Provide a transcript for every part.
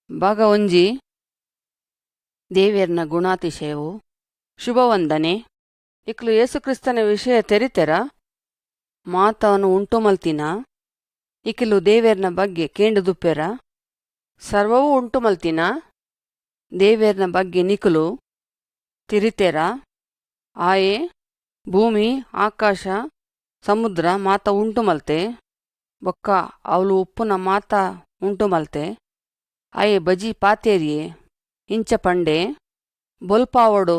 ಭಾಗ ಒಂಜಿ ದೇವಿಯರ್ನ ಗುಣಾತಿಶಯವು ಶುಭವಂದನೆ. ಇಕ್ಲು ಯೇಸುಕ್ರಿಸ್ತನ ವಿಷಯ ತೆರಿತೆರ ಮಾತವನು ಉಂಟು ಮಲ್ತಿನ ಇಕ್ಲು ದೇವಿಯರ್ನ ಬಗ್ಗೆ ಕೇಂಡುದುಪ್ಪೆರ ಸರ್ವವೂ ಉಂಟು ಮಲ್ತಿನ ದೇವಿಯರ್ನ ಬಗ್ಗೆ ನಿಕುಲು ತಿರಿತೆರ ಆಯೆ ಭೂಮಿ ಆಕಾಶ ಸಮುದ್ರ ಮಾತ ಉಂಟು ಮಲ್ತೆ ಬೊಕ್ಕ ಅವಳು ಉಪ್ಪುನ ಮಾತ ಉಂಟು ಮಲ್ತೆ ಆಯೆ ಬಜಿ ಪಾತೇರಿಯೆ ಇಂಚ ಪಂಡೆ ಬೊಲ್ಪಾವಡು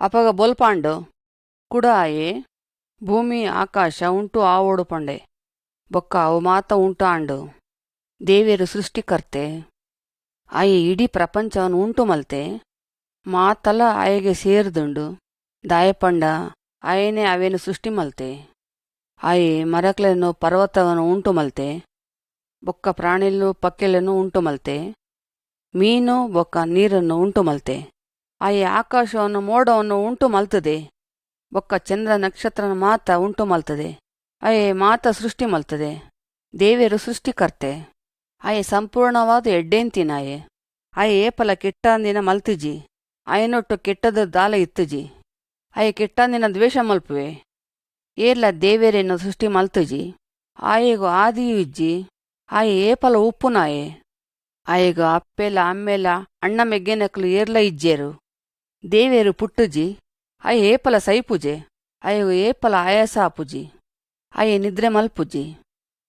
ಅಪಗ ಬೊಲ್ಪಾಂಡು ಕುಡ ಆಯೆ ಭೂಮಿ ಆಕಾಶ ಉಂಟು ಆವೋಡು ಪಂಡೆ ಬೊಕ್ಕ ಅವು ಮಾತ ಉಂಟು ಆಂಡು ದೇವಿಯರು ಸೃಷ್ಟಿಕರ್ತೆ ಆಯೆ ಇಡೀ ಪ್ರಪಂಚವನ್ನು ಉಂಟು ಮಲ್ತೆ ಮಾತಲ ಆಯೆಗೆ ಸೇರ್ದುಂಡು ದಾಯಪಂಡ ಆಯೆನೇ ಅವೇನು ಸೃಷ್ಟಿ ಮಲ್ತೆ ಆಯೆ ಮರಕ್ಲೆನು ಪರ್ವತವನ್ನು ಉಂಟು ಮಲ್ತೆ ಬೊಕ್ಕ ಪ್ರಾಣಿಲು ಪಕ್ಕೆಲೆನು ಉಂಟು ಮಲ್ತೆ ಮೀನು ಬೊಕ್ಕ ನೀರನ್ನು ಉಂಟು ಮಲ್ತೆ ಆಯೆ ಆಕಾಶವನ್ನು ಮೋಡವನ್ನು ಉಂಟು ಮಲ್ತದೆ ಬೊಕ್ಕ ಚಂದ್ರ ನಕ್ಷತ್ರನ ಮಾತ ಉಂಟು ಮಲ್ತದೆ ಆಯೆ ಮಾತ ಸೃಷ್ಟಿ ಮಲ್ತದೆ ದೇವಿಯರು ಸೃಷ್ಟಿಕರ್ತೆ ಆಯೆ ಸಂಪೂರ್ಣವಾದ ಎಡ್ಡೆಂತಿನಾಯೆ ಆಯೆ ಏಪಲ ಕೆಟ್ಟಂದಿನ ಮಲ್ತಿಜಿ ಆಯನೊಟ್ಟು ಕೆಟ್ಟದ ದಾಲ ಇತ್ತುಜಿ ಆಯೆ ಕೆಟ್ಟಂದಿನ ದ್ವೇಷ ಮಲ್ಪುವೆ ಏರ್ಲ ದೇವಿಯರೇನು ಸೃಷ್ಟಿ ಮಲ್ತುಜಿ ಆಯೆಗು ಆದಿಯು ಇಜ್ಜಿ ಆಯೆ ಏಪಲ ಉಪ್ಪುನಾಯೆ ಆಯೆಗು ಅಪ್ಪೆಲ ಅಮ್ಮೆಲ ಅಣ್ಣ ಮೆಗ್ಗೆನಕ್ಲು ಏರ್ಲ ಇಜ್ಜೇರು ದೇವಿಯರು ಪುಟ್ಟುಜಿ ಆಯೆ ಏಪಲ ಸೈಪುಜೆ ಆಯೆಗು ಏಪಲ ಆಯಾಸ ಆಪುಜಿ ಆಯೆ ನಿದ್ರೆ ಮಲ್ಪುಜಿ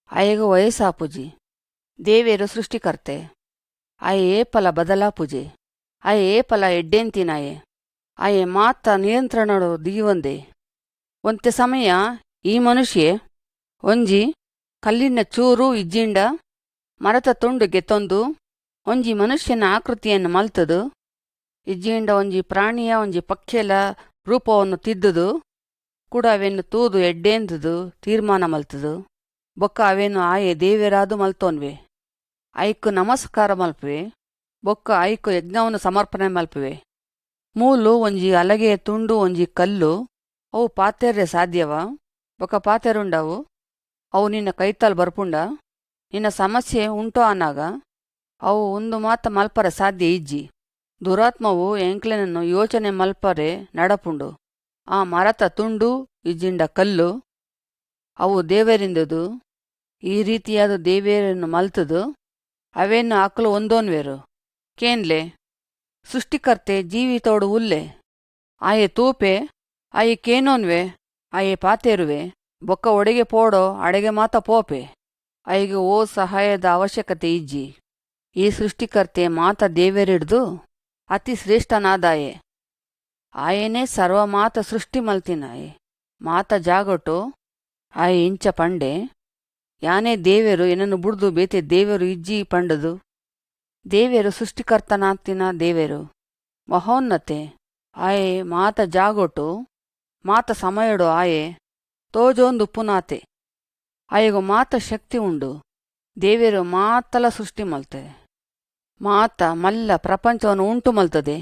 ಆಯೆಗು ವಯಸ್ಸಾಪುಜಿ ದೇವಿಯರು ಸೃಷ್ಟಿಕರ್ತೆ ಆಯೆ ಏಪಲ ಬದಲಾಪುಜೆ ಆಯೆ ಏಪಲ ಎಡ್ಡೆಂತಿನಾಯೆ ಆಯೆ ಮಾತ ನಿಯಂತ್ರಣಡು ದೀವಂದೆ ಒಂತೆ ಸಮಯ ಈ ಮನುಷ್ಯೆ ಒಂಜಿ ಕಲ್ಲಿನ ಚೂರು ಇಜ್ಜಿಂಡ ಮರತ ತುಂಡು ಗೆತ್ತೊಂದು ಒಂಜಿ ಮನುಷ್ಯನ ಆಕೃತಿಯನ್ನು ಮಲ್ತದು ಇಜ್ಜಿಂಡ ಒಂಜಿ ಪ್ರಾಣಿಯ ಒಂಜಿ ಪಕ್ಷಿಯಲ ರೂಪವನ್ನು ತಿದ್ದುದು ಕೂಡ ಅವೆನ್ನು ತೂದು ಎಡ್ಡೆಂದುದು ತೀರ್ಮಾನ ಮಲ್ತದು ಬೊಕ್ಕ ಅವೇನು ಆಯೆ ದೇವಿಯರಾದು ಮಲ್ತೋನ್ವೆ ಐಕು ನಮಸ್ಕಾರ ಮಲ್ಪುವೆ ಬೊಕ್ಕ ಐಕು ಯಜ್ಞವನ್ನು ಸಮರ್ಪಣೆ ಮಲ್ಪುವೆ ಮೂಲು ಒಂಜಿ ಅಲಗೆಯ ತುಂಡು ಒಂಜಿ ಕಲ್ಲು ಅವು ಪಾತೆರ್ರೆ ಸಾಧ್ಯವ ಬೊಕ್ಕ ಪಾತೆರುಂಡವು ಅವು ನಿನ್ನ ಕೈತಾಲ್ ಬರ್ಪುಂಡ ನಿನ್ನ ಸಮಸ್ಯೆ ಉಂಟು ಅನ್ನಾಗ ಅವು ಒಂದು ಮಾತ ಮಲ್ಪರೆ ಸಾಧ್ಯ ಇಜ್ಜಿ ದುರಾತ್ಮವು ಎಂಕ್ಲೆನನ್ನು ಯೋಚನೆ ಮಲ್ಪರೆ ನಡಪುಂಡು ಆ ಮರತ ತುಂಡು ಇಜ್ಜಿಂಡ ಕಲ್ಲು ಅವು ದೇವರಿಂದುದು ಈ ರೀತಿಯಾದ ದೇವಿಯರನ್ನು ಮಲ್ತದು ಅವೇನು ಅಕ್ಲು ಒಂದೋನ್ವೇರು ಕೇನ್ಲೆ ಸೃಷ್ಟಿಕರ್ತೆ ಜೀವಿತೋಡು ಉಲ್ಲೆ ಆಯೆ ತೂಪೆ ಆಯೆ ಕೇನೋನ್ವೆ ಆಯೆ ಪಾತೇರುವೆ ಬೊಕ್ಕ ಒಡೆಗೆ ಪೋಡೋ ಅಡೆಗೆ ಮಾತ ಪೋಪೆ ಆಯೆಗೆ ಓ ಸಹಾಯದ ಅವಶ್ಯಕತೆ ಇಜ್ಜಿ ಈ ಸೃಷ್ಟಿಕರ್ತೆ ಮಾತ ದೇವೆರಿಡ್ದು ಅತಿ ಶ್ರೇಷ್ಠನಾದಾಯೆ ಆಯೆನೇ ಸರ್ವ ಮಾತ ಸೃಷ್ಟಿ ಮಲ್ತಿನಾಯೆ ಮಾತ ಜಾಗೊಟ್ಟು ಆಯೆ ಇಂಚ ಪಂಡೆ ಯಾನೇ ದೇವೆರು ಏನನ್ನು ಬುಡ್ದು ಬೇತೆ ದೇವರು ಇಜ್ಜಿ ಪಂಡದು ದೇವಿಯರು ಸೃಷ್ಟಿಕರ್ತನಾತಿನ ದೇವೆರು ಮಹೋನ್ನತೆ ಆಯೆ ಮಾತ ಜಾಗೊಟ್ಟು ಮಾತ ಸಮಯಡು ಆಯೆ ತೋಜೊಂದು ಪುನಾತೆ ಆಯೆಗು ಮಾತ ಶಕ್ತಿ ಉಂಡು ದೇವಿಯರು ಮಾತಲ ಸೃಷ್ಟಿ ಮಲ್ತದೆ ಮಾತ ಮಲ್ಲ ಪ್ರಪಂಚವನ್ನು ಉಂಟು ಮಲ್ತದೆ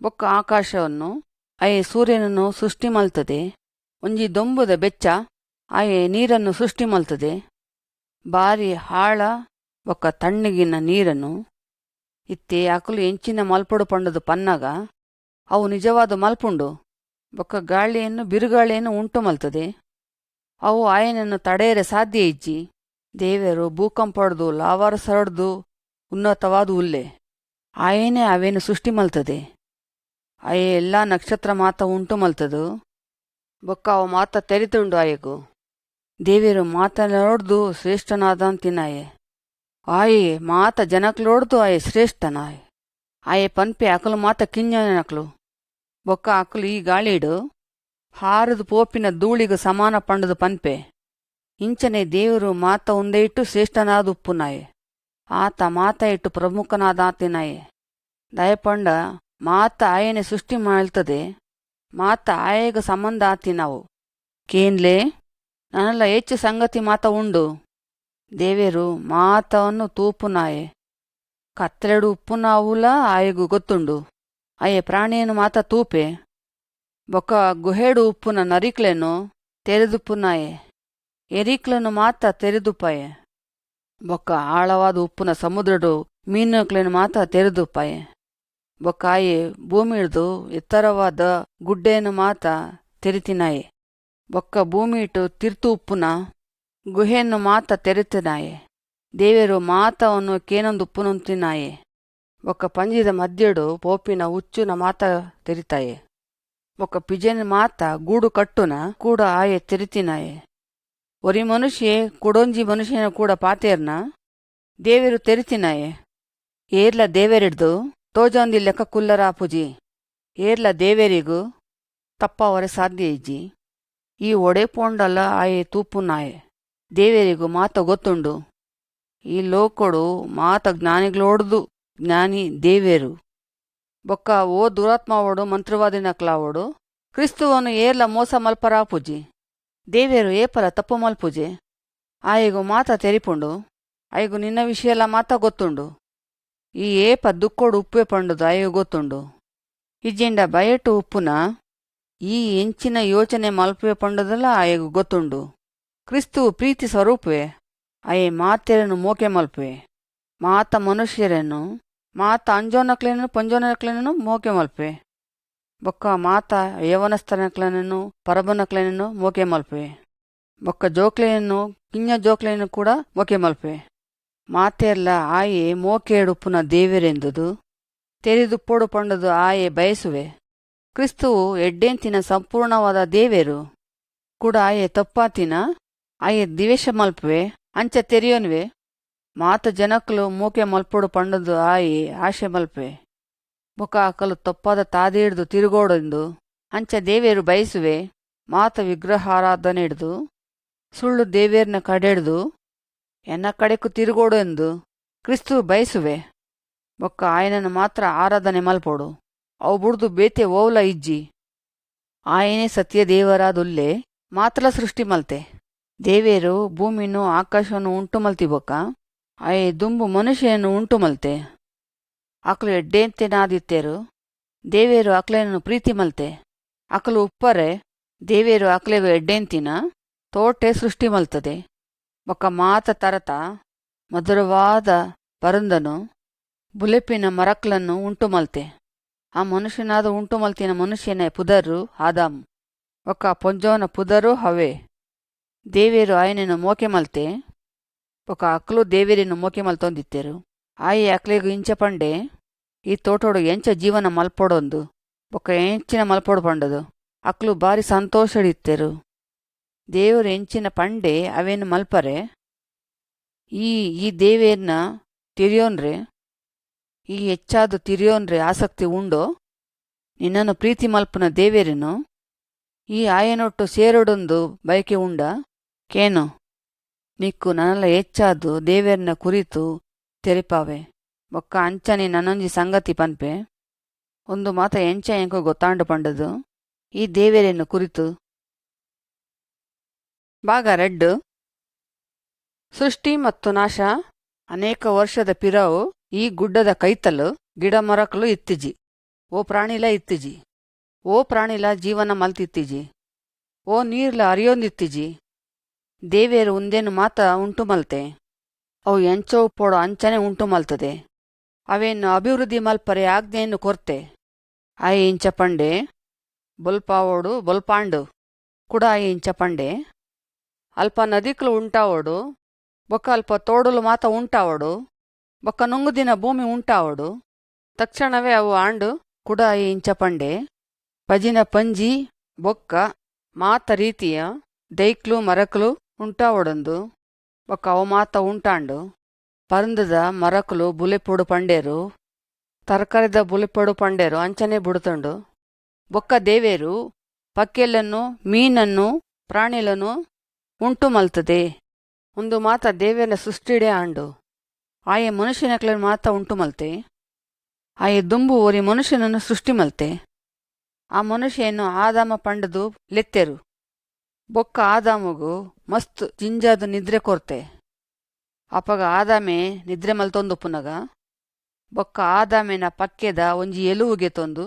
ಬೊಕ್ಕ ಆಕಾಶವನ್ನು ಆಯೆ ಸೂರ್ಯನನ್ನು ಸೃಷ್ಟಿ ಮಲ್ತದೆ ಒಂಜಿ ದೊಂಬುದ ಬೆಚ್ಚ ಆಯೆ ನೀರನ್ನು ಸೃಷ್ಟಿ ಮಲ್ತದೆ ಬಾರಿ ಹಾಳ ಬೊಕ್ಕ ತಣ್ಣಗಿನ ನೀರನ್ನು ಇತ್ತೆ ಅಕಲು ಎಂಚಿನ ಮಲ್ಪೊಡು ಪಂಡದು ಪನ್ನಗ ಅವು ನಿಜವಾದ ಮಲ್ಪುಂಡು ಬೊಕ್ಕ ಗಾಳಿಯನ್ನು ಬಿರುಗಾಳಿಯನ್ನು ಉಂಟು ಮಲ್ತದೆ ಅವು ಆಯನನ್ನು ತಡೆಯರೆ ಸಾಧ್ಯ ಇಜ್ಜಿ ದೇವರು ಭೂಕಂಪಡ್ದು ಲಾವಾರ ಸರಡ್ದು ಉನ್ನತವಾದ ಉಲ್ಲೆ ಆಯನೇ ಅವೇನು ಸೃಷ್ಟಿ ಮಲ್ತದೆ ಆಯೆ ಎಲ್ಲ ನಕ್ಷತ್ರ ಮಾತ ಉಂಟು ಮಲ್ತದು ಬೊಕ್ಕ ಅವು ಮಾತ ತೆರಿತುಂಡು ಆಯೆಗು ದೇವಿಯರು ಮಾತನೋಡ್ದು ಶ್ರೇಷ್ಠನಾದಂತಿನಾಯೆ ಆಯೆ ಮಾತ ಜನಕ್ಲೋಡ್ದು ಆಯೆ ಶ್ರೇಷ್ಠನಾಯೆ ಆಯೆ ಪನ್ಪೆ ಅಕಲು ಮಾತ ಕಿಂಜನಕ್ಲು ಬೊಕ್ಕ ಅಕಲು ಈ ಗಾಳಿಡು ಹಾರದು ಪೋಪಿನ ಧೂಳಿಗು ಸಮಾನ ಪಂಡದು ಪನ್ಪೆ ಇಂಚನೆ ದೇವರು ಮಾತ ಒಂದೇ ಇಟ್ಟು ಶ್ರೇಷ್ಠನಾದ ಉಪ್ಪುನಾಯೆ ಆತ ಮಾತ ಇಟ್ಟು ಪ್ರಮುಖನಾದಾತಿನಾಯೆ ದಯಪಂಡ ಮಾತ ಆಯನೆ ಸೃಷ್ಟಿ ಮಾಡ್ತದೆ ಮಾತ ಆಯೆಗ ಸಂಬಂಧ ಆತಿನಾವು ಕೇನ್ಲೆ ನನ್ನಲ್ಲ ಹೆಚ್ಚು ಸಂಗತಿ ಮಾತ ಉಂಡು ದೇವಿಯರು ಮಾತವನ್ನು ತೂಪುನಾಯೆ ಕತ್ತೆರಡು ಉಪ್ಪುನಾವುಲ ಆಯೆಗು ಗೊತ್ತುಂಡು ಆಯೆ ಪ್ರಾಣಿಯನ್ನು ಮಾತ ತೂಪೆ ಬೊಕ್ಕ ಗುಹೇಡು ಉಪ್ಪುನ ನರಿಕ್ಲೆನು ತೆರೆದುಪ್ಪುನಾಯೆ ಎರಿಕ್ಲನು ಮಾತ ತೆರೆದುಪಾಯೆ ಬೊಕ್ಕ ಆಳವಾದ ಉಪ್ಪುನ ಸಮುದ್ರಡು ಮೀನುಕ್ಲೇನು ಮಾತ ತೆರೆದುಪ್ಪಾಯೆ. ಬೊಕ್ಕಾಯಿ ಭೂಮಿಡ್ದು ಎತ್ತರವಾದ ಗುಡ್ಡೆಯನ್ನು ಮಾತ ತೆರಿತಿನಾಯೆ. ಬೊಕ್ಕ ಭೂಮಿ ಇಟ್ಟು ತಿರ್ತು ಉಪ್ಪುನ ಗುಹೆಯನ್ನು ಮಾತ ತೆರೆತಿನಾಯೆ. ದೇವರು ಮಾತವನ್ನು ಕೇನೊಂದು ಉಪ್ಪುನುಂತಿನಾಯೆ. ಬೊಕ್ಕ ಪಂಜಿದ ಮಧ್ಯಡು ಪೋಪಿನ ಹುಚ್ಚುನ ಮಾತ ತೆರಿತಾಯೆ. ಬೊಕ್ಕ ಪಿಜೆನ ಮಾತ ಗೂಡು ಕಟ್ಟುನ ಕೂಡ ಆಯೆ ತೆರಿತಿನಾಯೆ. ಒರಿ ಮನುಷ್ಯೆ ಕುಡೊಂಜಿ ಮನುಷ್ಯನ ಕೂಡ ಪಾತೇರ್ನ ದೇವರು ತೆರಿತಿನಾಯೆ. ಏರ್ಲ ದೇವರಿಡ್ದು ತೋಜೊಂದಿ ಲೆಕ್ಕ ಕುಲ್ಲರಾಪುಜಿ. ಏರ್ಲ ದೇವರಿಗೂ ತಪ್ಪವರೆ ಸಾಧ್ಯ ಇಜ್ಜಿ. ಈ ಒಡೆ ಪೋಂಡಲ ಆಯೆ ತೂಪುನಾಯೆ. ದೇವರಿಗೂ ಮಾತ ಗೊತ್ತುಂಡು. ಈ ಲೋಕೊಡು ಮಾತ ಜ್ಞಾನಿಗಳೋಡ್ದು ಜ್ಞಾನಿ ದೇವೇರು. ಬೊಕ್ಕ ಓ ದುರಾತ್ಮವೋಡು ಮಂತ್ರವಾದಿನಕ್ಲಾವೋಡು ಕ್ರಿಸ್ತುವನು ಏರ್ಲ ಮೋಸ ಮಲ್ಪರಾಪುಜಿ. ದೇವೇರು ಏಪಲ ತಪ್ಪು ಮಲ್ಪುಜೆ. ಆಯೆಗೂ ಮಾತ ತೆರಿಪುಂಡು. ಆಯೆಗೂ ನಿನ್ನ ವಿಷಯಲ ಮಾತ ಗೊತ್ತುಂಡು. ಈ ಏಪ ದುಕ್ಕೋಡು ಉಪ್ಪೆ ಪಂಡುದು ಆಯೆಗೂ ಗೊತ್ತುಂಡು. ಇಜ್ಜಿಂಡ ಬಯಟು ಉಪ್ಪುನ ಈ ಎಂಚಿನ ಯೋಚನೆ ಮಲ್ಪೆ ಪಂಡುದಲ್ಲ ಆಯೆಗೂ ಗೊತ್ತುಂಡು. ಕ್ರಿಸ್ತುವು ಪ್ರೀತಿ ಸ್ವರೂಪವೇ. ಆಯೆ ಮಾತೆರನ್ನು ಮೋಕೆ ಮಲ್ಪೆ. ಮಾತ ಮನುಷ್ಯರನ್ನು ಮಾತ ಅಂಜೋನಕ್ಲೇನನು ಪಂಜೋನಕ್ಲೇನನು ಮೋಕೆ ಮಲ್ಪೆ. ಬೊಕ್ಕ ಮಾತ ಯವನಸ್ಥನಕ್ಲೇನನು ಪರಬನಕ್ಲೇನನು ಮೋಕೆ ಮಲ್ಪೆ. ಬೊಕ್ಕ ಜೋಕ್ಲೆಯನ್ನು ಕಿಂಜ ಜೋಕ್ಲೆಯನ್ನು ಕೂಡ ಮೋಕೆ ಮಲ್ಪೆ. ಮಾತೆರ್ಲ ಆಯೆ ಮೋಕೆಡುಪ್ಪುನ ದೇವೆರೆಂದುದು ತೆರಿದುಪ್ಪೋಡು ಪಂಡುದು ಆಯೆ ಬಯಸುವೆ. ಕ್ರಿಸ್ತುವು ಎಡ್ಡೆಂತಿನ ಸಂಪೂರ್ಣವಾದ ದೇವೇರು ಕೂಡ ಆಯೆ ತಪ್ಪಾತಿನ ಆಯೆ ದಿವೇಶ ಮಲ್ಪುವೆ ಅಂಚ ತೆರೆಯೋನ್ವೆ. ಮಾತ ಜನಕ್ಕಲು ಮೂಕೆ ಮಲ್ಪೊಡು ಪಂಡದು ಆಯಿ ಆಶೆ ಮಲ್ಪೆ. ಬೊಕ ಆಕಲು ತಪ್ಪಾದ ತಾದಿ ಹಿಡ್ದು ತಿರುಗೋಡೆಂದು ಅಂಚ ದೇವೇರು ಬಯಸುವೆ. ಮಾತ ವಿಗ್ರಹಾರಾಧನೆ ಹಿಡ್ದು ಸುಳ್ಳು ದೇವೇರ್ನ ಕಡೆಡ್ದು ಎನ್ನ ಕಡೆಕು ತಿರುಗೋಡು ಎಂದು ಕ್ರಿಸ್ತು ಬಯಸುವೆ. ಬೊಕ್ಕ ಆಯನನ್ನು ಮಾತ್ರ ಆರಾಧನೆ ಮಲ್ಪೊಡು. ಅವು ಬುಡ್ದು ಬೇತೆ ಓವ್ಲ ಇಜ್ಜಿ. ಆಯನೇ ಸತ್ಯ ದೇವರಾದುಲ್ಲೆ ಮಾತ್ರ ಸೃಷ್ಟಿ ಮಲ್ತೆ. ದೇವೇರು ಭೂಮಿನೂ ಆಕಾಶವನ್ನು ಉಂಟು ಮಲ್ತಿ ಬೊಕ್ಕ ಆಯೆ ದುಂಬು ಮನುಷ್ಯನನ್ನು ಉಂಟು ಮಲ್ತೆ. ಆಕಲು ಎಡ್ಡೆಂತೆನಾದಿತ್ತೇರು ದೇವೇರು ಆಕ್ಲೆನನ್ನು ಪ್ರೀತಿ ಮಲ್ತೆ. ಆಕಲು ಉಪ್ಪರೆ ದೇವೇರು ಆಕ್ಲೆಗು ಎಡ್ಡೆಂತಿನ ತೋಟೆ ಸೃಷ್ಟಿ ಮಲ್ತದೆ. ಬೊಕ್ಕ ಮಾತ ತರತ ಮಧುರವಾದ ಪರಂದನು ಬುಲೆಪಿನ ಮರಕ್ಲನ್ನು ಉಂಟು ಮಲ್ತೆ. ಆ ಮನುಷ್ಯನಾದ ಉಂಟು ಮಲ್ತಿನ ಮನುಷ್ಯನ ಪುದರು ಆದಾಮು. ಒಕ್ಕ ಪೊಂಜೋನ ಪುದರು ಹವೆ. ದೇವೇರು ಆಯನನ್ನು ಮೋಕೆ ಮಲ್ತೆ. ಬೊಕ್ಕ ಅಕ್ಲು ದೇವೇರಿನ ಮೋಕೆ ಮಲ್ತೊಂದಿತ್ತೇರು. ಆಯಿ ಅಕ್ಲೆಗು ಇಂಚ ಪಂಡೆ ಈ ತೋಟೋಡು ಎಂಚ ಜೀವನ ಮಲ್ಪೊಡೊಂದು ಬೊಕ್ಕ ಎಂಚಿನ ಮಲ್ಪೊಡು ಪಂಡದು ಅಕ್ಲು ಬಾರಿ ಸಂತೋಷಡಿತ್ತೇರು. ದೇವರು ಎಂಚಿನ ಪಂಡೆ ಅವೇನು ಮಲ್ಪರೆ ಈ ದೇವೇರ್ನ ತಿರಿಯೋನ್ರೆ ಈ ಹೆಚ್ಚಾದು ತಿರಿಯೋನ್ರೆ ಆಸಕ್ತಿ ಉಂಡೋ ನಿನ್ನನ್ನು ಪ್ರೀತಿ ಮಲ್ಪನ ದೇವೇರಿನು ಈ ಆಯನೊಟ್ಟು ಸೇರೊಡೊಂದು ಬಯಕೆ ಉಂಡ ಕೇನು ನಿಕ್ಕು ನನ್ನಲ್ಲ ಹೆಚ್ಚಾದು ದೇವೇರ್ನ ಕುರಿತು ತೆರಿಪಾವೆ. ಬೊಕ್ಕ ಅಂಚನೆ ನನ್ನೊಂಜಿ ಸಂಗತಿ ಪನ್ಪೆ ಒಂದು ಮಾತ ಎಂಚ ಎಂಕೋ ಗೊತ್ತಾಂಡು ಪಂಡದು ಈ ದೇವೇರನ್ನು ಕುರಿತು. ಭಾಗ 2. ಸೃಷ್ಟಿ ಮತ್ತು ನಾಶ. ಅನೇಕ ವರ್ಷದ ಪಿರವು ಈ ಗುಡ್ಡದ ಕೈತಲು ಗಿಡ ಮರಕಲು ಇತ್ತಿಜಿ. ಓ ಪ್ರಾಣಿಲ ಇತ್ತಿಜಿ. ಓ ಪ್ರಾಣಿಲ ಜೀವನ ಮಲ್ತಿತ್ತಿಜಿ. ಓ ನೀರ್ಲ ಅರಿಯೊಂದಿತ್ತಿಜಿ. ದೇವೇರು ಉಂದೇನು ಮಾತ ಉಂಟು ಮಲ್ತೆ. ಅವು ಎಂಚೋ ಉಪ್ಪೋಡು ಅಂಚನೆ ಉಂಟು ಮಲ್ತದೆ. ಅವೇನು ಅಭಿವೃದ್ಧಿ ಮಲ್ಪರೆ ಆಜ್ಞೆಯನ್ನು ಕೊರ್ತೆ. ಆಯೆ ಇಂಚ ಪಂಡೆ ಬೊಲ್ಪಾವೋಡು ಬೊಲ್ಪಾಂಡು ಕೂಡ ಆಯೆ ಇಂಚ ಪಂಡೆ. ಅಲ್ಪ ನದಿಕ್ಲು ಉಂಟಾವೋಡು ಬೊಕ್ಕ ಅಲ್ಪ ತೋಡುಲು ಮಾತ ಉಂಟಾವೋಡು ಬೊಕ್ಕ ನುಂಗುದಿನ ಭೂಮಿ ಉಂಟಾವೋಡು ತಕ್ಷಣವೇ ಅವು ಆಂಡು ಕೂಡ ಆಯೆ ಇಂಚ ಪಂಡೆ. ಪಜಿನ ಪಂಜಿ ಬೊಕ್ಕ ಮಾತ ರೀತಿಯ ದೈಕ್ಲು ಮರಕ್ಲು ಉಂಟಾವೋಡೊಂದು ಬೊಕ್ಕ ಅವು ಮಾತ ಉಂಟಾಂಡು ಪರಂದದ ಮರಕಲು ಬುಲೆಪೊಡು ಪಂಡೇರು ತರಕಾರಿದ ಬುಲೆಪೊಡು ಪಂಡೇರು ಅಂಚನೆ ಬುಡುತುಂಡು. ಬೊಕ್ಕ ದೇವೇರು ಪಕ್ಕೆಲನ್ನು ಮೀನನ್ನು ಪ್ರಾಣಿలను ಉಂಟು ಮಲ್ತದೆ. ಒಂದು ಮಾತ ದೇವೇರ್ನ ಸೃಷ್ಟಿಡೆ ಆಂಡು ಆಯೆ ಮನುಷ್ಯನಕ್ಲೆನು ಮಾತ ಉಂಟು ಮಲ್ತೆ. ಆಯೆ ದುಂಬು ಒರಿ ಮನುಷ್ಯನನ್ನು ಸೃಷ್ಟಿ ಮಲ್ತೆ. ಆ ಮನುಷ್ಯನು ಆದಾಮ ಪಂಡದು ಲೆತ್ತೆರು. ಬೊಕ್ಕ ಆದಾಮಗು ಮಸ್ತ್ ಜಿಂಜಾದು ನಿದ್ರೆ ಕೊರ್ತೆ. ಅಪಗ ಆದಾಮೆ ನಿದ್ರೆ ಮಲ್ತೊಂದು ಪುನಗ ಬೊಕ್ಕ ಆದಾಮೆನ ಪಕ್ಕೆದ ಒಂಜಿ ಎಲುವುಗೆ ತೊಂದು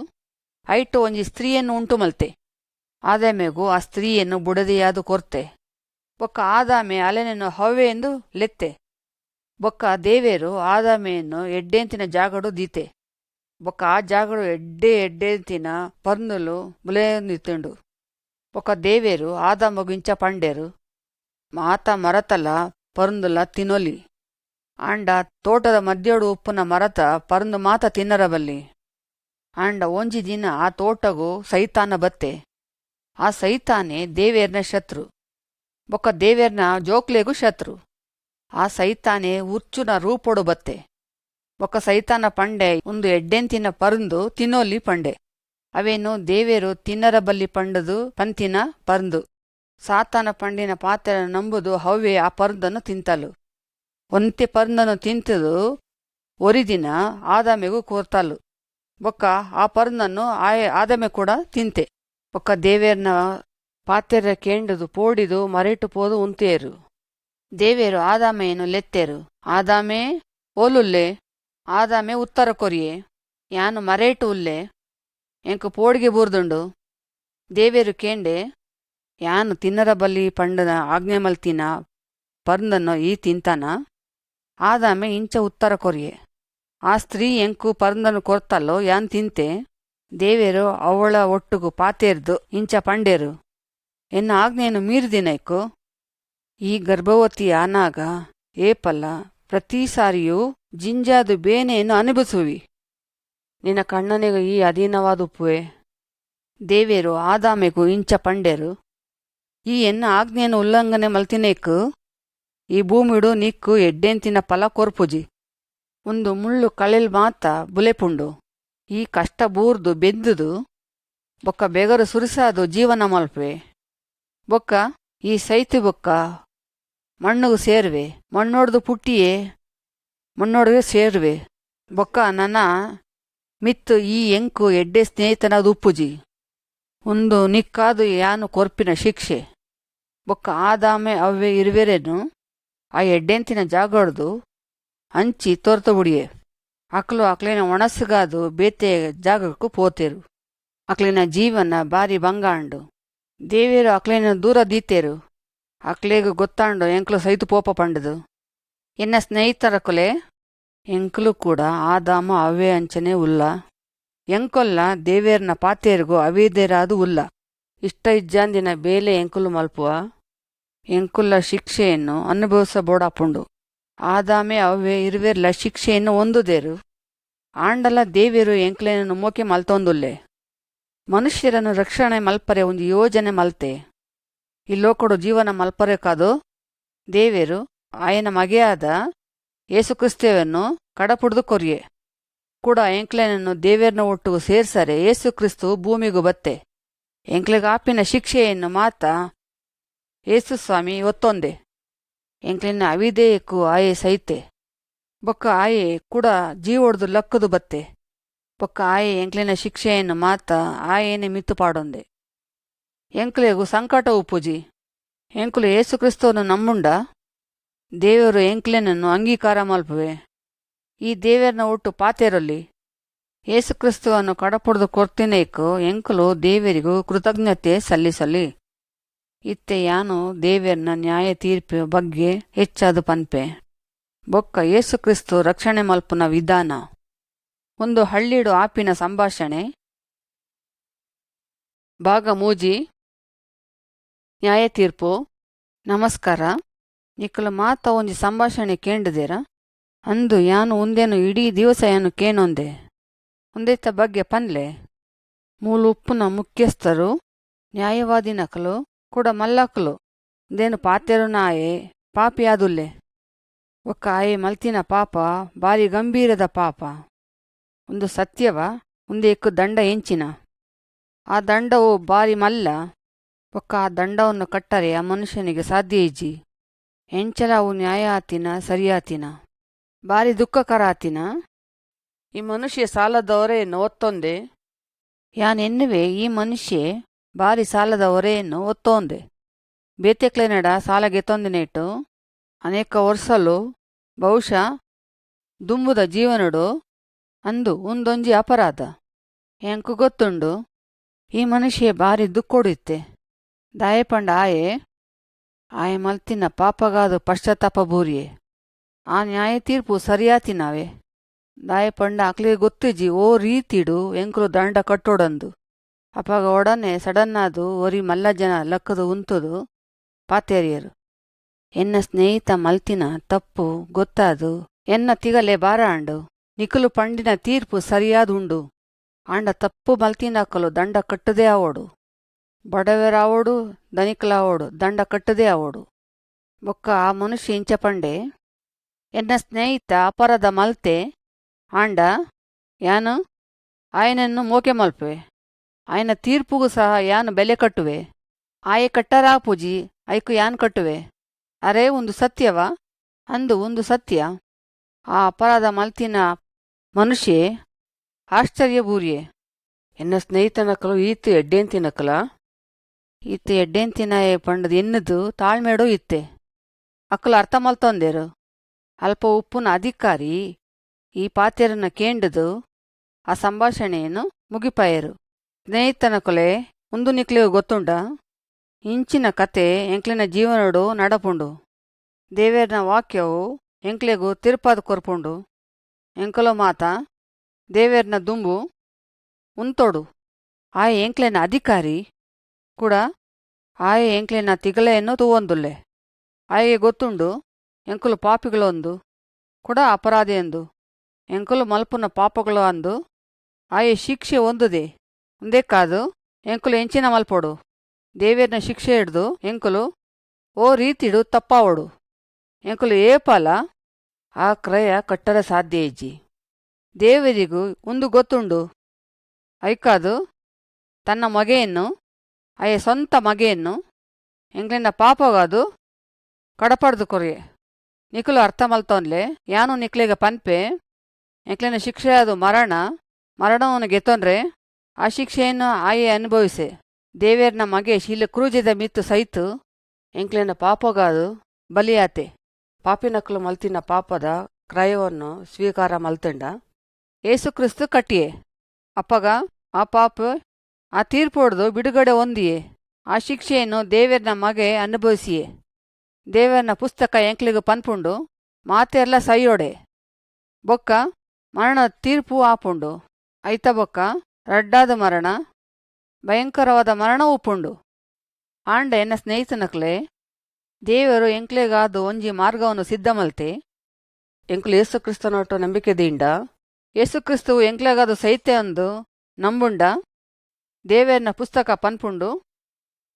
ಐಟು ಒಂಜಿ ಸ್ತ್ರೀಯನ್ನು ಉಂಟು ಮಲ್ತೆ. ಆದಾಮೆಗೂ ಆ ಸ್ತ್ರೀಯನ್ನು ಬುಡದೆಯಾದು ಕೊರ್ತೆ. ಬೊಕ್ಕ ಆದಾಮೆ ಅಲೆನನ್ನು ಹವ್ವೆ ಎಂದು ಲೆತ್ತೆ. ಬೊಕ್ಕ ದೇವೇರು ಆದಾಮೆಯನ್ನು ಎಡ್ಡೆಂತಿನ ಜಾಗಡು ದೀತೆ. ಬೊಕ್ಕ ಆ ಜಾಗಡು ಎಡ್ಡೆಂತಿನ ಪರ್ನುಲು ಬುಲೆಯೊಂದಿತ್ತುಂಡು. ಬೊಕ್ಕ ದೇವೇರು ಆದಾಮಗು ಇಂಚ ಪಂಡೇರು, ಮಾತ ಮರತಲ ಪರ್ಂದುಲ ತಿನ್ನೊಲಿ. ಆಂಡ ತೋಟದ ಮಧ್ಯೋಡು ಉಪ್ಪುನ ಮರತ ಪರ್ಂದು ಮಾತ ತಿನ್ನರಬಲ್ಲಿ. ಆಂಡ ಒಂಜಿ ದಿನ ಆ ತೋಟಗೂ ಸೈತಾನ ಬತ್ತೆ. ಆ ಸೈತಾನೆ ದೇವೇರ್ನ ಶತ್ರು, ಬೊಕ್ಕ ದೇವೇರ್ನ ಜೋಕ್ಲೆಗೂ ಶತ್ರು. ಆ ಸೈತಾನೆ ಉರ್ಚುನ ರೂಪೊಡು ಬತ್ತೆ. ಬೊಕ್ಕ ಸೈತಾನ ಪಂಡೆ ಒಂದು ಎಡ್ಡೆಂತಿನ ಪರ್ಂದು ತಿನ್ನೋಲಿ ಪಂಡೆ. ಅವೇನು ದೇವೇರು ತಿನ್ನರ ಬಲ್ಲಿ ಪಂಡದು ಪಂತಿನ ಪರ್ಂದು. ಸಾತಾನ ಪಂಡಿನ ಪಾತ್ರೆ ನಂಬುದು ಹವ್ವೆ ಆ ಪರ್ಂದನ್ನು ತಿಂತಲು. ಒಂತೆ ಪರ್ಂದನ್ನು ತಿಂತದು ಒರಿದಿನ ಆದಾಮೆಗೂ ಕೋರ್ತಲು. ಬೊಕ್ಕ ಆ ಪರ್ಂದನ್ನು ಆದಾಮೆ ಕೂಡ ತಿಂತೆ. ಬೊಕ್ಕ ದೇವೇರ್ನ ಪಾತ್ರೆ ಕೇಂಡದು ಪೋಡಿದು ಮರೆಟು ಪೋದು ಉಂತೇರು. ದೇವೇರು ಆದಾಮೆಯನ್ನು ಲೆತ್ತೇರು. ಆದಾಮೇ ಓಲುಲ್ಲೆ. ಆದಾಮೆ ಉತ್ತರ ಕೊರಿಯೆ, ಯಾನು ಮರೇಟು ಉಲ್ಲೆ ಎಂಕು ಪೋಡಿಗೆ ಬೂರ್ದುಂಡು. ದೇವೇರು ಕೇಂಡೆ, ಯಾನು ತಿನ್ನರ ಬಲ್ಲಿ ಪಂಡನ ಆಜ್ಞೆ ಮಲ್ತಿನ ಪರ್ಂದನ್ನು ಈ ತಿಂತಾನ. ಆದಾಮೆ ಇಂಚ ಉತ್ತರ ಕೊರಿಯೆ, ಆ ಸ್ತ್ರೀ ಎಂಕು ಪರ್ಂದನ್ನು ಕೊರ್ತಲ್ಲೋ ಯಾನ್ ತಿಂತೆ. ದೇವೇರು ಅವಳ ಒಟ್ಟುಗು ಪಾತೇರ್ದು ಇಂಚ ಪಂಡೇರು, ಎನ್ನ ಆಜ್ಞೆಯನ್ನು ಮೀರಿದಿನೈಕು. ಈ ಗರ್ಭವತಿ ಆನಾಗ ಏಪಲ ಪ್ರತಿ ಸಾರಿಯೂ ಜಿಂಜಾದು ಬೇನೆಯನ್ನು ಅನುಭವಿಸುವಿ. ನಿನ್ನ ಕಣ್ಣನಿಗೂ ಈ ಅಧೀನವಾದುಪ್ಪುವೆ. ದೇವೇರು ಆದಾಮೆಗೂ ಇಂಚ ಪಂಡೇರು, ಈ ಎನ್ನ ಆಜ್ಞೆಯನ್ನು ಉಲ್ಲಂಘನೆ ಮಲ್ತಿನೇಕು. ಈ ಭೂಮಿಡು ನಿಕ್ಕು ಎಡ್ಡೆಂತಿನ ಫಲ ಕೊರ್ಪುಜಿ. ಒಂದು ಮುಳ್ಳು ಕಳೆಲ್ ಮಾತ ಬುಲೆಪುಂಡು. ಈ ಕಷ್ಟ ಬೂರ್ದು ಬೆದ್ದುದು ಬೊಕ್ಕ ಬೆಗರು ಸುರಿಸಾದು ಜೀವನ ಮಲ್ಪೆ. ಬೊಕ್ಕ ಈ ಸೈತು ಬೊಕ್ಕ ಮಣ್ಣುಗು ಸೇರ್ವೆ. ಮಣ್ಣೊಡ್ದು ಪುಟ್ಟಿಯೇ ಮಣ್ಣೊಡಗೆ ಸೇರ್ವೆ. ಬೊಕ್ಕ ನನ್ನ ಮಿತ್ತು ಈ ಎಂಕು ಎಡ್ಡೆ ಸ್ನೇಹಿತನದು ಉಪ್ಪುಜಿ. ಒಂದು ನಿಕ್ಕಾದು ಯಾನು ಕೊರ್ಪಿನ ಶಿಕ್ಷೆ. ಬೊಕ್ಕ ಆದಾಮೆ ಅವ್ವೆ ಇರುವೆರೇನು ಆ ಎಡ್ಡೆಂತಿನ ಜಾಗಡ್ದು ಹಂಚಿ ತೊರ್ತು ಬಿಡಿಯೆ. ಅಕ್ಲು ಅಕ್ಲಿನ ಒಣಸ್ಗಾದು ಬೇತೆ ಜಾಗಕ್ಕೂ ಪೋತೇರು. ಅಕ್ಲಿನ ಜೀವನ ಬಾರಿ ಬಂಗಾಂಡು. ದೇವೇರು ಅಕ್ಲಿನ ದೂರ ದೀತೇರು. ಅಕ್ಲೇಗು ಗೊತ್ತಾಂಡು ಎಂಕ್ಲು ಸೈತು ಪೋಪ ಪಂಡದು. ಎನ್ನ ಸ್ನೇಹಿತರ ಕೊಲೆ ಎಂಕ್ಲು ಕೂಡ ಆದಾಮ ಅವೇ ಅಂಚನೆ ಉಲ್ಲ. ಎಂಕೊಲ್ಲ ದೇವೇರ್ನ ಪಾತೇರಿಗೂ ಅವೇದೇರಾದು ಉಲ್ಲ. ಇಷ್ಟ ಇಜ್ಜಾಂದಿನ ಬೇಲೆ ಎಂಕುಲು ಮಲ್ಪುವ. ಎಂಕುಲ್ಲ ಶಿಕ್ಷೆಯನ್ನು ಅನುಭವಿಸಬೋಡಾಪುಂಡು. ಆದಾಮೆ ಅವೇ ಇರುವೆರ್ಲ ಶಿಕ್ಷೆಯನ್ನು ಒಂದುದೇರು. ಆಂಡಲ ದೇವೇರು ಎಂಕ್ಲೇನನ್ನು ಮೋಕೆ ಮಲ್ತೊಂದುಲ್ಲೆ. ಮನುಷ್ಯರನ್ನು ರಕ್ಷಣೆ ಮಲ್ಪರೆ ಒಂದು ಯೋಜನೆ ಮಲ್ತೆ. ಈ ಲೋಕಡು ಜೀವನ ಮಲ್ಪರೆ ಕಾದು ದೇವೇರು ಆಯನ ಮಗೆಯಾದ ಯೇಸುಕ್ರಿಸ್ತವನ್ನು ಕಡಪುಡ್ದು ಕೊರಿಯೆ ಕೂಡ ಎಂಕ್ಲೇನನ್ನು ದೇವೇರ್ನ ಒಟ್ಟಿಗೂ ಸೇರ್ಸರೆ ಯೇಸುಕ್ರಿಸ್ತು ಭೂಮಿಗೂ ಬತ್ತೆ. ಎಂಕ್ಲೆಗಾಪಿನ ಶಿಕ್ಷೆಯನ್ನು ಮಾತ ಯೇಸು ಸ್ವಾಮಿ ಒತ್ತೊಂದೆ. ಎಂಕ್ಲಿನ ಅವಿಧೇಯಕ್ಕೂ ಆಯೆ ಸೈತೆ. ಬೊಕ್ಕ ಆಯೆ ಕೂಡ ಜೀವೊಡ್ದು ಲಕ್ಕದು ಬತ್ತೆ. ಬೊಕ್ಕ ಆಯೆ ಎಂಕ್ಲಿನ ಶಿಕ್ಷೆಯನ್ನು ಮಾತ ಆಯೇನೆ ಮಿತ್ತುಪಾಡೊಂದೆ. ಎಂಕ್ಲೆಗೂ ಸಂಕಟ ಉಪ್ಪುಜಿ. ಎಂಕುಲು ಯೇಸುಕ್ರಿಸ್ತವನ್ನು ನಮ್ಮುಂಡ ದೇವರು ಎಂಕ್ಲೆನನ್ನು ಅಂಗೀಕಾರ ಮಲ್ಪುವೆ. ಈ ದೇವೇರ್ನ ಒಟ್ಟು ಪಾತೇರೊಲ್ಲಿ ಯೇಸುಕ್ರಿಸ್ತವನ್ನು ಕಡಪುಡ್ದು ಕೊರ್ತಿನೇಕು ಎಂಕುಲು ದೇವರಿಗೂ ಕೃತಜ್ಞತೆ ಸಲ್ಲಿಸಲಿ. ಇತ್ತೆ ಯಾನು ದೇವೇರ್ನ ನ್ಯಾಯ ತೀರ್ಪು ಬಗ್ಗೆ ಹೆಚ್ಚಾದು ಪನ್ಪೆ. ಬೊಕ್ಕ ಯೇಸುಕ್ರಿಸ್ತು ರಕ್ಷಣೆ ಮಲ್ಪುನ ವಿಧಾನ. ಒಂದು ಹಳ್ಳಿಡು ಆಪಿನ ಸಂಭಾಷಣೆ. ಭಾಗ ಮೂಜಿ. ನ್ಯಾಯ ತೀರ್ಪು. ನಮಸ್ಕಾರ. ನಿಕ್ಕಲು ಮಾತ ಒಂಜಿ ಸಂಭಾಷಣೆ ಕೇಂಡದೇರ. ಅಂದು ಯಾನು ಉಂದೇನು ಇಡೀ ದಿವಸ ಯಾನು ಕೇನೊಂದೆ ಉಂದೆತ್ತ ಬಗ್ಗೆ ಪನ್ಲೆ. ಮೂಲು ಉಪ್ಪುನ ಮುಖ್ಯಸ್ಥರು ನ್ಯಾಯವಾದಿ ನಕಲು ಕೂಡ ಮಲ್ಲಕಲು ಉಂದೇನು ಪಾತೆರುನ ಆಯೆ ಪಾಪಿಯಾದುಲ್ಲೆ. ಒಕ್ಕ ಆಯೆ ಮಲ್ತಿನ ಪಾಪ ಬಾರಿ ಗಂಭೀರದ ಪಾಪ. ಒಂದು ಸತ್ಯವ ಉಂದೇಕ್ಕು ದಂಡ ಎಂಚಿನ. ಆ ದಂಡವು ಬಾರಿ ಮಲ್ಲ. ಒಕ್ಕ ಆ ದಂಡವನ್ನು ಕಟ್ಟರೆ ಆ ಮನುಷ್ಯನಿಗೆ ಸಾಧ್ಯ ಇಜ್ಜಿ. ಎಂಚಲ ಅವು ನ್ಯಾಯ ಆತಿನ ಸರಿಯಾತಿನ ಬಾರಿ ದುಃಖಕರ ಆತಿನ. ಈ ಮನುಷ್ಯ ಸಾಲದವರೆಯನ್ನು ಒತ್ತೊಂದೆ. ಯಾನೆನ್ನುವೆ ಈ ಮನುಷ್ಯೆ ಬಾರಿ ಸಾಲದ ಹೊರೆಯನ್ನು ಒತ್ತೋಂದೆ. ಬೇತೆಕ್ಲೆನಡ ಸಾಲ ಗೆತ್ತೊಂದಿನೇಟು ಅನೇಕ ವರ್ಷಲು ಬಹುಶಃ ದುಂಬುದ ಜೀವನುಡು ಅಂದು ಉಂದೊಂಜಿ ಅಪರಾಧ. ಎಂಕು ಗೊತ್ತುಂಡು ಈ ಮನುಷ್ಯೆ ಬಾರಿ ದುಃಖೊಡಿತ್ತೆ. ದಾಯಪಂಡ ಆಯೆ ಮಲ್ತಿನ ಪಾಪಗಾದು ಪಶ್ಚಾತ್ತಾಪ ಬೂರಿಯೆ. ಆ ನ್ಯಾಯ ತೀರ್ಪು ಸರಿಯಾತಿನಾವೆ ದಾಯ ಪಂಡ ಅಕ್ಲಿಗೆ ಗೊತ್ತಿಜಿ ಓ ರೀತಿಡು ಎಂಕುಲು ದಂಡ ಕಟ್ಟೋಡಂದು ಅಪಾಗ ಒಡನೆ ಸಡನ್ನಾದು ಒರಿ ಮಲ್ಲ ಜನ ಲಕ್ಕದು ಉಂತುದು ಪಾತೇರಿಯರು. ಎನ್ನ ಸ್ನೇಹಿತ ಮಲ್ತಿನ ತಪ್ಪು ಗೊತ್ತಾದು ಎನ್ನ ತಿಗಲೆ ಬಾರ ಅಂಡು ನಿಕುಲು ಪಂಡಿನ ತೀರ್ಪು ಸರಿಯಾದುಂಡು ಆಂಡ ತಪ್ಪು ಮಲ್ತಿನಾಕಲು ದಂಡ ಕಟ್ಟದೇ ಆವೋಡು. ಬಡವೆರಾವೋಡು ಧನಿಕಲಾವೋಡು ದಂಡ ಕಟ್ಟದೇ ಆವೋಡು. ಬೊಕ್ಕ ಆ ಮನುಷ್ಯ ಇಂಚ ಪಂಡೆ ಎನ್ನ ಸ್ನೇಹಿತ ಅಪರಾಧ ಮಲ್ತೆ ಆಂಡ ಯಾನು ಆಯನನ್ನು ಮೋಕೆ ಮಲ್ಪುವೆ, ಆಯನ ತೀರ್ಪುಗೂ ಸಹ ಯಾನು ಬೆಲೆ ಕಟ್ಟುವೆ. ಆಯೆ ಕಟ್ಟರಾ ಪೂಜಿ ಐಕು ಯಾನ್ ಕಟ್ಟುವೆ. ಅರೇ ಒಂದು ಸತ್ಯವಾ ಅಂದು ಒಂದು ಸತ್ಯ. ಆ ಅಪರಾಧ ಮಲ್ತಿನ ಮನುಷ್ಯೇ ಆಶ್ಚರ್ಯಭೂರಿಯೇ. ಎನ್ನ ಸ್ನೇಹಿತನಕಲು ಈತು ಎಡ್ಡೆಂತಿನಕಲ ಈತು ಎಡ್ಡೆಂತಿನಾಯೆ ಪಂಡದು ಎನ್ನದು ತಾಳ್ಮೇಡೋ ಇತ್ತೆ ಅಕ್ಕಲು ಅರ್ಥ ಮಲ್ತೊಂದೇರು. ಅಲ್ಪ ಉಪ್ಪುನ ಅಧಿಕಾರಿ ಈ ಪಾತೆರನ್ನ ಕೇಂಡದು ಆ ಸಂಭಾಷಣೆಯನ್ನು ಮುಗಿಪಾಯರು. ಸ್ನೇಹಿತನ ಕೊಲೆ ಒಂದು ನಿಕ್ಲಿಗೆ ಗೊತ್ತುಂಡ ಇಂಚಿನ ಕತೆ ಎಂಕ್ಲಿನ ಜೀವನಡು ನಡಪುಂಡು. ದೇವೇರ್ನ ವಾಕ್ಯವು ಎಂಕ್ಲೆಗೂ ತಿರುಪಾದ ಕೊರ್ಪುಂಡು. ಎಂಕಲೋ ಮಾತ ದೇವೇರ್ನ ದುಂಬು ಉಂತೋಡು ಆಯ ಎಂಕ್ಲೆನ ಅಧಿಕಾರಿ ಕೂಡ ಆಯ ಎಂಕ್ಲೆನ ತಿಗಲೆಯನ್ನು ತೂವೊಂದುಲ್ಲೆ. ಆಯೆ ಗೊತ್ತುಂಡು ಎಂಕುಲು ಪಾಪಿಗಳೊಂದು ಕೂಡ ಅಪರಾಧಿ ಎಂದು. ಎಂಕುಲು ಮಲ್ಪುನ ಪಾಪಗಳು ಅಂದು ಆಯೆ ಶಿಕ್ಷೆ ಒಂದುದೇ ಒಂದೇ ಕಾದು ಎಂಕುಲು ಎಂಚಿನ ಮಲ್ಪೊಡು. ದೇವೇರ್ನ ಶಿಕ್ಷೆ ಹಿಡ್ದು ಎಂಕುಲು ಓ ರೀತಿಡು ತಪ್ಪಾವೋಡು. ಎಂಕುಲು ಏಪಾಲ ಆ ಕ್ರಯ ಕಟ್ಟರ ಸಾಧ್ಯ ಇಜ್ಜಿ. ದೇವರಿಗೂ ಒಂದು ಗೊತ್ತುಂಡು ಐಕಾದು ತನ್ನ ಮಗೆಯನ್ನು ಆಯೆ ಸ್ವಂತ ಮಗೆಯನ್ನು ಎಂಕ್ಲಿನ ಪಾಪಗಾದು ಕಡಪಡ್ದು ಕೊರಿಯೆ. ನಿಕುಲು ಅರ್ಥ ಮಲ್ತೋನ್ಲೆ ಯಾನು ನಿಕ್ಲಿಗೆ ಪನ್ಪೆ ಎಂಕ್ಲಿನ ಶಿಕ್ಷೆ ಅದು ಮರಣವನ್ನು ಗೆತ್ತೊಂಡ್ರೆ ಆ ಶಿಕ್ಷೆಯನ್ನು ಆಯೆ ಅನುಭವಿಸೆ. ದೇವೇರ್ನ ಮಗೆ ಶೀಲ ಕ್ರೂಜದ ಮಿತ್ತು ಸೈತು ಎಂಕ್ಲಿನ ಪಾಪಗಾದು ಬಲಿಯಾತೆ. ಪಾಪಿನಕ್ಕಲು ಮಲ್ತಿನ ಪಾಪದ ಕ್ರಯವನ್ನು ಸ್ವೀಕಾರ ಮಲ್ತಂಡ ಏಸುಕ್ರಿಸ್ತು ಕಟ್ಟಿಯೇ. ಅಪ್ಪಗ ಆ ಪಾಪ ಆ ತೀರ್ಪು ಹೊಡೆದು ಬಿಡುಗಡೆ ಹೊಂದಿಯೇ. ಆ ಶಿಕ್ಷೆಯನ್ನು ದೇವೇರ್ನ ಮಗೆ ಅನುಭವಿಸಿಯೇ. ದೇವೇರ್ನ ಪುಸ್ತಕ ಎಂಕ್ಲಿಗೂ ಪನ್ಪುಂಡು ಮಾತೆಲ್ಲ ಸೈಯೋಡೆ. ಬೊಕ್ಕ ಮರಣ ತೀರ್ಪು ಆಪುಂಡು. ಐತ ಬೊಕ್ಕ ರಡ್ಡಾದ ಮರಣ ಭಯಂಕರವಾದ ಮರಣ ಉಪ್ಪುಂಡು. ಆಂಡ ಎನ್ನ ಸ್ನೇಹಿತನಕ್ಲೆ ದೇವರು ಎಂಕ್ಲೆಗಾದು ಒಂಜಿ ಮಾರ್ಗವನ್ನು ಸಿದ್ಧ ಮಲ್ತೆ ಎಂಕ್ಲು ಯೇಸುಕ್ರಿಸ್ತನೊಟ್ಟು ನಂಬಿಕೆ ದೀಂಡ ಯೇಸುಕ್ರಿಸ್ತುವು ಎಂಕ್ಲೆಗಾದು ಸೈತೆ ಅಂದು ನಂಬುಂಡ ದೇವೇರ್ನ ಪುಸ್ತಕ ಪನ್ಪುಂಡು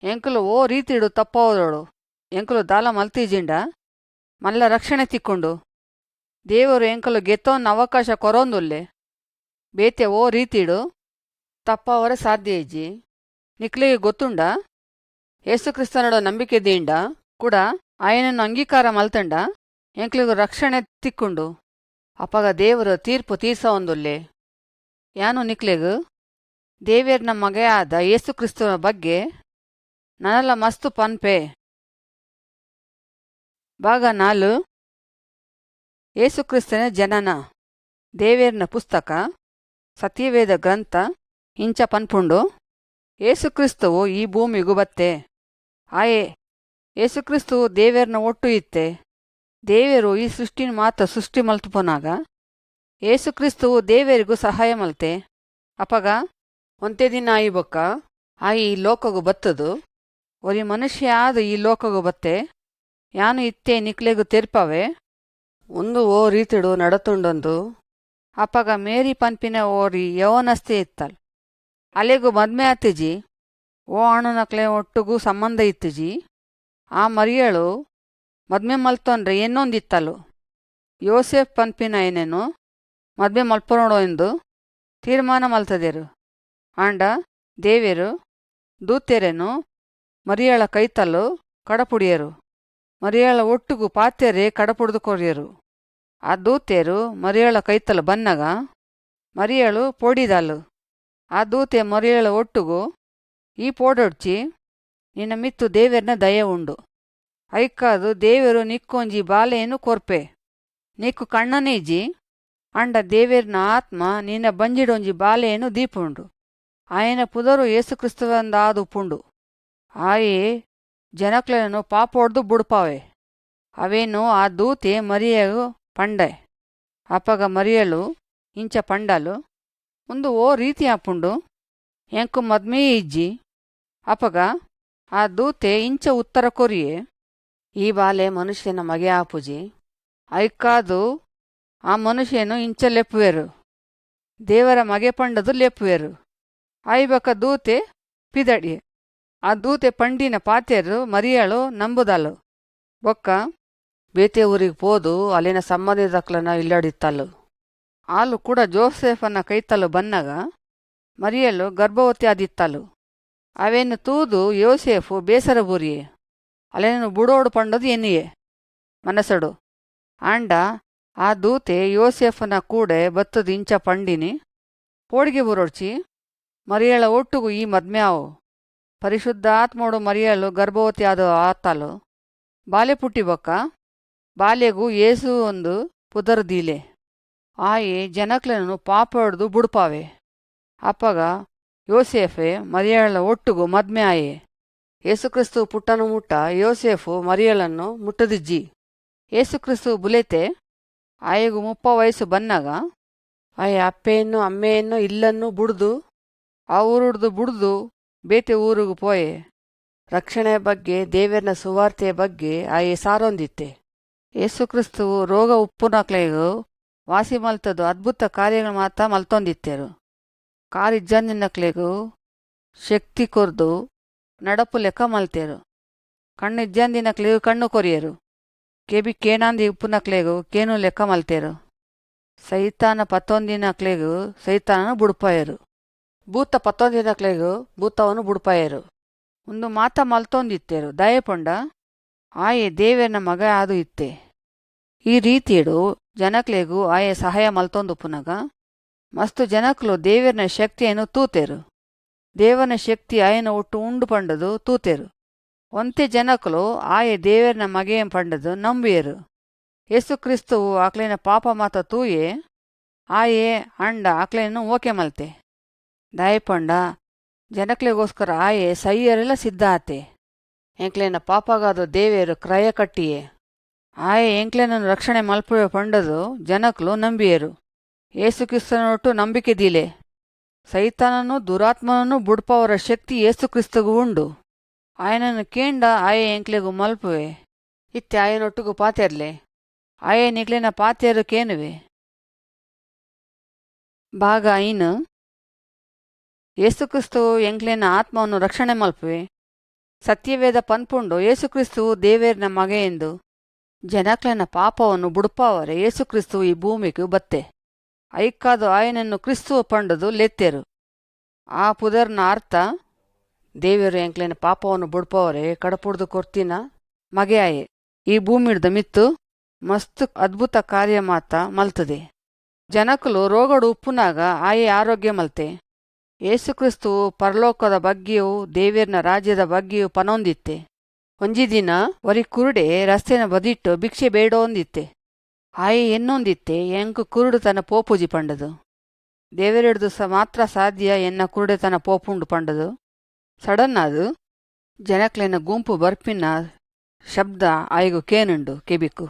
ಎಂಕುಲು ಓ ರೀತಿಡು ತಪ್ಪೋದೋಡು ಎಂಕುಲು ದಾಲ ಮಲ್ತೀಜಿಂಡ ಮಲ್ಲ ರಕ್ಷಣೆ ತಿಕ್ಕೊಂಡು ದೇವರು ಎಂಕಲು ಗೆತ್ತೋನ್ನ ಅವಕಾಶ ಕೊರೊಂದುಲ್ಲೆ ಬೇತೆ ಓ ರೀತಿಡು ತಪ್ಪವರೆ ಸಾಧ್ಯ ಇಜ್ಜಿ. ನಿಕ್ಲಿಗೆ ಗೊತ್ತುಂಡ ಯೇಸುಕ್ರಿಸ್ತನೋಡ ನಂಬಿಕೆ ದೀಂಡ ಕೂಡ ಆಯನನ್ನು ಅಂಗೀಕಾರ ಮಲ್ತಂಡ ಎಂಕ್ಲಿಗೂ ರಕ್ಷಣೆ ತಿಕ್ಕೊಂಡು ಅಪ್ಪಗ ದೇವರು ತೀರ್ಪು ತೀರ್ಸೊಂದುಲ್ಲೆ. ಯಾನು ನಿಕ್ಲೆಗು ದೇವೇರ್ನ ಮಗೆ ಆದ ಯೇಸುಕ್ರಿಸ್ತನ ಬಗ್ಗೆ ನನ್ನಲ್ಲ ಮಸ್ತು ಪನ್ಪೆ. ಭಾಗ 4 ಏಸುಕ್ರಿಸ್ತನ ಜನನ. ದೇವೇರ್ನ ಪುಸ್ತಕ ಸತ್ಯವೇದ ಗ್ರಂಥ ಇಂಚ ಪನ್ಪುಂಡು ಏಸುಕ್ರಿಸ್ತುವು ಈ ಭೂಮಿಗೂ ಬತ್ತೆ. ಆಯೆ ಏಸುಕ್ರಿಸ್ತುವು ದೇವೇರ್ನ ಒಟ್ಟು ಇತ್ತೆ. ದೇವೇರು ಈ ಸೃಷ್ಟಿನ ಮಾತ ಸೃಷ್ಟಿ ಮಲ್ತುಪುನಾಗ ಏಸುಕ್ರಿಸ್ತುವು ದೇವೇರಿಗೂ ಸಹಾಯ ಮಲ್ತೆ. ಅಪಗ ಒಂತೆ ದಿನ ಆಯಿ ಬೊಕ್ಕ ಆಯಿ ಈ ಲೋಕಗೂ ಬತ್ತದು ಒರಿ ಮನುಷ್ಯ ಆದ ಈ ಲೋಕಗೂ ಬತ್ತೆ. ಯಾನು ಇತ್ತೆ ನಿಕ್ಲೆಗೂ ತೆರ್ಪವೆ ಒಂದು ಓ ರೀತಿಡು ನಡತುಂಡೊಂದು. ಅಪ್ಪಗ ಮೇರಿ ಪನ್ಪಿನ ಓರಿ ಯವನಸ್ತೆ ಇತ್ತಲ್ ಅಲೆಗೂ ಮದ್ಮೆ ಆತಿಜಿ. ಓ ಅಣ್ಣನಕ್ಲೆ ಒಟ್ಟುಗೂ ಸಂಬಂಧ ಇತ್ತಿಜಿ. ಆ ಮರಿಯಳು ಮದ್ಮೆ ಮಲ್ತೊಂಡ್ರೆ ಇನ್ನೊಂದಿತ್ತಲು ಯೋಸೆಫ್ ಪನ್ಪಿನ ಏನೇನು ಮದ್ಮೆ ಮಲ್ಪನೋಡು ಎಂದು ತೀರ್ಮಾನ ಮಲ್ತದೇರು. ಆಂಡ ದೇವೇರು ದೂತೆರೆನು ಮರಿಯಳ ಕೈತಲ್ಲು ಕಡಪುಡಿಯರು. ಮರಿಯಳ ಒಟ್ಟುಗೂ ಪಾತ್ಯರೆ ಕಡಪುಡ್ದು ಕೊರಿಯರು. ಆ ದೂತೆರು ಮರಿಯಳ ಕೈತಲು ಬನ್ನಗ ಮರಿಯಳು ಪೋಡಿದಲು. ಆ ದೂತೆ ಮರಿಯಳ ಒಟ್ಟುಗೂ ಈ ಪೋಡೊಡ್ಚಿ ನಿನ್ನ ಮಿತ್ತು ದೇವೇರ್ನ ದಯ ಉಂಡು. ಐಕ್ಕಾದು ದೇವರು ನಿಕ್ಕೊಂಜಿ ಬಾಲೆಯನ್ನು ಕೊರ್ಪೆ ನಿಕ್ಕು ಕಣ್ಣನೇಜಿ. ಅಂಡ ದೇವೇರ್ನ ಆತ್ಮ ನಿನ್ನ ಬಂಜಿಡೊಂಜಿ ಬಾಲೆಯನ್ನು ದೀಪುಂಡು. ಆಯನ ಪುದರು ಏಸುಕ್ರಿಸ್ತವಂದಾದು ಪುಂಡು. ಆಯೇ ಜನಕ್ಲೆಯನ್ನು ಪಾಪ ಹೊಡ್ದು ಬುಡ್ಪಾವೆ. ಅವೇನು ಆ ದೂತೆ ಮರಿಯಗು పండే అప్పగ మరియలు ఇంచ పండాలు ముందు ఓ ರೀತಿ ಆಪುಂಡು ಎಂಕು ಮದ್ಮೇ ಇಜ್ಜಿ ಅಪಗ ಆ ದೂತೆ ಇಂಚ ಉತ್ತರ ಕೊರಿಯೆ ಈ ಬಾಲೆ ಮನುಷ್ಯನ ಮಗೆ ಆಪುಜಿ ಐಕ್ಕಾದು ಆ ಮನುಷ್ಯನು ಇಂಚ ಲೆಪ್ಪುವೆರು ದೇವರ ಮಗೆ ಪಂಡದು ಲೆಪ್ಪುವೆರು ಐಬಕ ದೂತೆ ಪಿದಡಿ ಆ ದೂತೆ ಪಂಡಿನ ಪಾತೆರು ಮರಿಯಳು ನಂಬುದಲು ಬೊಕ್ಕ ಬೇತೆ ಊರಿಗೆ ಪೋದು ಅಲ್ಲಿನ ಸಂಬಂಧಿದಕ್ಲನ ಇಲ್ಲಡಿತ್ತಲು ಆಲು ಕೂಡ ಜೋಸೆಫನ ಕೈತಲು ಬನ್ನಗ ಮರಿಯಲು ಗರ್ಭವತಿ ಆದಿತ್ತಲು ಅವೇನು ತೂದು ಯೋಸೇಫು ಬೇಸರ ಬೂರಿಯೆ ಅಲ್ಲೇನು ಬುಡೋಡು ಪಂಡದು ಎನ್ನಿಯೆ ಮನಸಡು ಆಂಡ ಆ ದೂತೆ ಯೋಸೇಫನ ಕೂಡೆ ಬತ್ತದು ಇಂಚ ಪಂಡಿನಿ ಪೋಡಿಗೆ ಬುರೋಡ್ಚಿ ಮರಿಯಳ ಒಟ್ಟುಗು ಈ ಮದ್ಮ್ಯಾವು ಪರಿಶುದ್ಧಾತ್ಮೋಡು ಮರಿಯಳು ಗರ್ಭವತಿ ಆದ ಆತಲು ಬಾಲೆ ಪುಟ್ಟಿ ಬೊಕ್ಕ ಬಾಲ್ಯಗೂ ಏಸು ಒಂದು ಪುದರ್ದೀಲೆ ಆಯೆ ಜನಕ್ಲೆನು ಪಾಪ ಹೊಡ್ದು ಬುಡ್ಪಾವೆ ಅಪ್ಪಗ ಯೋಸೇಫೆ ಮರಿಯಳ ಒಟ್ಟುಗು ಮದ್ಮೆ ಆಯೆ ಏಸುಕ್ರಿಸ್ತು ಪುಟ್ಟನು ಮುಟ್ಟ ಯೋಸೇಫು ಮರಿಯಳನ್ನು ಮುಟ್ಟದಿಜ್ಜಿ ಏಸುಕ್ರಿಸ್ತು ಬುಲೆತೆ ಆಯೆಗೂ 30 ವಯಸ್ಸು ಬನ್ನಾಗ ಆಯೆ ಅಪ್ಪೆಯನ್ನು ಅಮ್ಮೆಯನ್ನು ಇಲ್ಲನ್ನು ಬುಡ್ದು ಆ ಊರುಡ್ದು ಬುಡ್ದು ಬೇತೆ ಊರಿಗೂ ಪೋಯೆ ರಕ್ಷಣೆಯ ಬಗ್ಗೆ ದೇವರನ ಸುವಾರ್ತೆಯ ಬಗ್ಗೆ ಆಯೆ ಸಾರೊಂದಿತ್ತೆ ಏಸುಕ್ರಿಸ್ತುವು ರೋಗ ಉಪ್ಪುನಕ್ಲೆಗೂ ವಾಸಿ ಮಲ್ತದು ಅದ್ಭುತ ಕಾರ್ಯಗಳು ಮಾತ ಮಲ್ತೊಂದಿತ್ತೆರು ಕಾರಿಜ್ಜಂದಿನಕ್ಲೆಗೂ ಶಕ್ತಿ ಕೊರ್ದು ನಡಪು ಲೆಕ್ಕ ಮಲ್ತೇರು ಕಣ್ಣಿಜ್ಜಂದಿನಕ್ಲೆಗೂ ಕಣ್ಣು ಕೊರಿಯರು ಕೆಬಿ ಕೇನಾಂದಿ ಉಪ್ಪುನಕ್ಲೆಗೂ ಕೇನು ಲೆಕ್ಕ ಮಲ್ತೇರು ಸೈತಾನ 11 ಸೈತಾನನು ಬುಡ್ಪಾಯರು ಭೂತ 11 ಭೂತವನ್ನು ಬುಡ್ಪಾಯರು ಒಂದು ಮಾತ ಮಲ್ತೊಂದಿತ್ತೆರು ದಯಪೊಂಡ ಆಯೆ ದೇವರನ ಮಗ ಆದು ಇತ್ತೆ ಈ ರೀತಿಯಡು ಜನಕ್ಲೆಗೂ ಆಯೆ ಸಹಾಯ ಮಲ್ತೊಂದುಪ್ಪುನಗ ಮಸ್ತು ಜನಕ್ಲು ದೇವರನ ಶಕ್ತಿಯನ್ನು ತೂತೆರು ದೇವನ ಶಕ್ತಿ ಆಯನ ಒಟ್ಟು ಉಂಡು ಪಂಡದು ತೂತೆರು ಒಂತೆ ಜನಕ್ಲು ಆಯೆ ದೇವರನ ಮಗೆಯ ಪಂಡದು ನಂಬಿಯರು ಯೇಸುಕ್ರಿಸ್ತುವು ಆಕ್ಲಿನ ಪಾಪ ಮಾತ ತೂಯೆ ಆಯೆ ಅಂಡ ಆಕ್ಲೆಯನ್ನು ಓಕೆ ಮಲ್ತೆ ದಯಪಂಡ ಜನಕ್ಲೆಗೋಸ್ಕರ ಆಯೆ ಸೈಯರೆಲ್ಲ ಸಿದ್ಧ ಆತೆ ಎಂಕ್ಲೇನ ಪಾಪಗಾದ ದೇವೇರು ಕ್ರಯ ಕಟ್ಟಿಯೇ ಆಯೆ ಎಂಕ್ಲೆನನ್ನು ರಕ್ಷಣೆ ಮಲ್ಪುವೆ ಪಂಡದು ಜನಕ್ಲು ನಂಬಿಯರು ಏಸುಕ್ರಿಸ್ತನೊಟ್ಟು ನಂಬಿಕೆ ದೀಲೆ ಸೈತಾನನು ದುರಾತ್ಮನನ್ನು ಬುಡ್ಪವರ ಶಕ್ತಿ ಏಸುಕ್ರಿಸ್ತಗೂ ಉಂಡು ಆಯನನ್ನು ಕೇಂಡ ಆಯೆ ಎಂಕ್ಲೆಗೂ ಮಲ್ಪುವೆ ಇತ್ತೆ ಆಯನೊಟ್ಟಿಗೂ ಪಾತೆರ್ಲೆ ಆಯೆ ನಿಕ್ಲೆನ ಪಾತೆರು ಕೇನುವೆ ಭಾಗ 5 ಏಸುಕ್ರಿಸ್ತುವು ಎಂಕ್ಲೆನ ಆತ್ಮವನ್ನು ರಕ್ಷಣೆ ಮಲ್ಪುವೆ ಸತ್ಯವೇದ ಪನ್ಪುಂಡು ಏಸುಕ್ರಿಸ್ತುವು ದೇವೇರ್ನ ಮಗೆಯೆಂದು ಜನಕ್ಲೆನ ಪಾಪವನ್ನು ಬುಡ್ಪಾವರೆ ಏಸುಕ್ರಿಸ್ತುವು ಈ ಭೂಮಿಗೂ ಬತ್ತೆ ಐಕ್ಕಾದು ಆಯನನ್ನು ಕ್ರಿಸ್ತುವ ಪಂಡದು ಲೆತ್ತೆರು ಆ ಪುದರ್ನ ಅರ್ಥ ದೇವರು ಎಂಕ್ಲೆನ ಪಾಪವನ್ನು ಬುಡ್ಪವರೆ ಕಡಪುಡ್ದು ಕೊರ್ತಿನ ಮಗೆ ಆಯೆ ಈ ಭೂಮಿಡ್ದ ಮಿತ್ತು ಮಸ್ತು ಅದ್ಭುತ ಕಾರ್ಯ ಮಾತ ಮಲ್ತದೆ ಜನಕಲು ರೋಗಡು ಉಪ್ಪುನಾಗ ಆಯೆ ಆರೋಗ್ಯ ಮಲ್ತೆ ಏಸುಕ್ರಿಸ್ತುವು ಪರಲೋಕದ ಬಗ್ಗೆಯೂ ದೇವೇರ್ನ ರಾಜ್ಯದ ಬಗ್ಗೆಯೂ ಪನೊಂದಿತ್ತೆ ಒಂಜಿ ದಿನ ವರಿ ಕುರುಡೆ ರಸ್ತೆನ ಬದಿಟ್ಟು ಭಿಕ್ಷೆ ಬೇಡೋಂದಿತ್ತೆ ಆಯೆ ಎನ್ನೊಂದಿತ್ತೆ ಎಂಕು ಕುರುಡು ತನ್ನ ಪೋಪುಜಿ ಪಂಡದು ದೇವರಿಡ್ದು ಮಾತ್ರ ಸಾಧ್ಯ ಎನ್ನ ಕುರುಡೆ ತನ್ನ ಪೋಪುಂಡು ಪಂಡದು ಸಡನ್ ಅದು ಜನಕ್ಲೆನ ಗುಂಪು ಬರ್ಪಿನ ಶಬ್ದ ಆಯ್ಗು ಕೇನುಂಡು ಕೆಬಿಕ್ಕು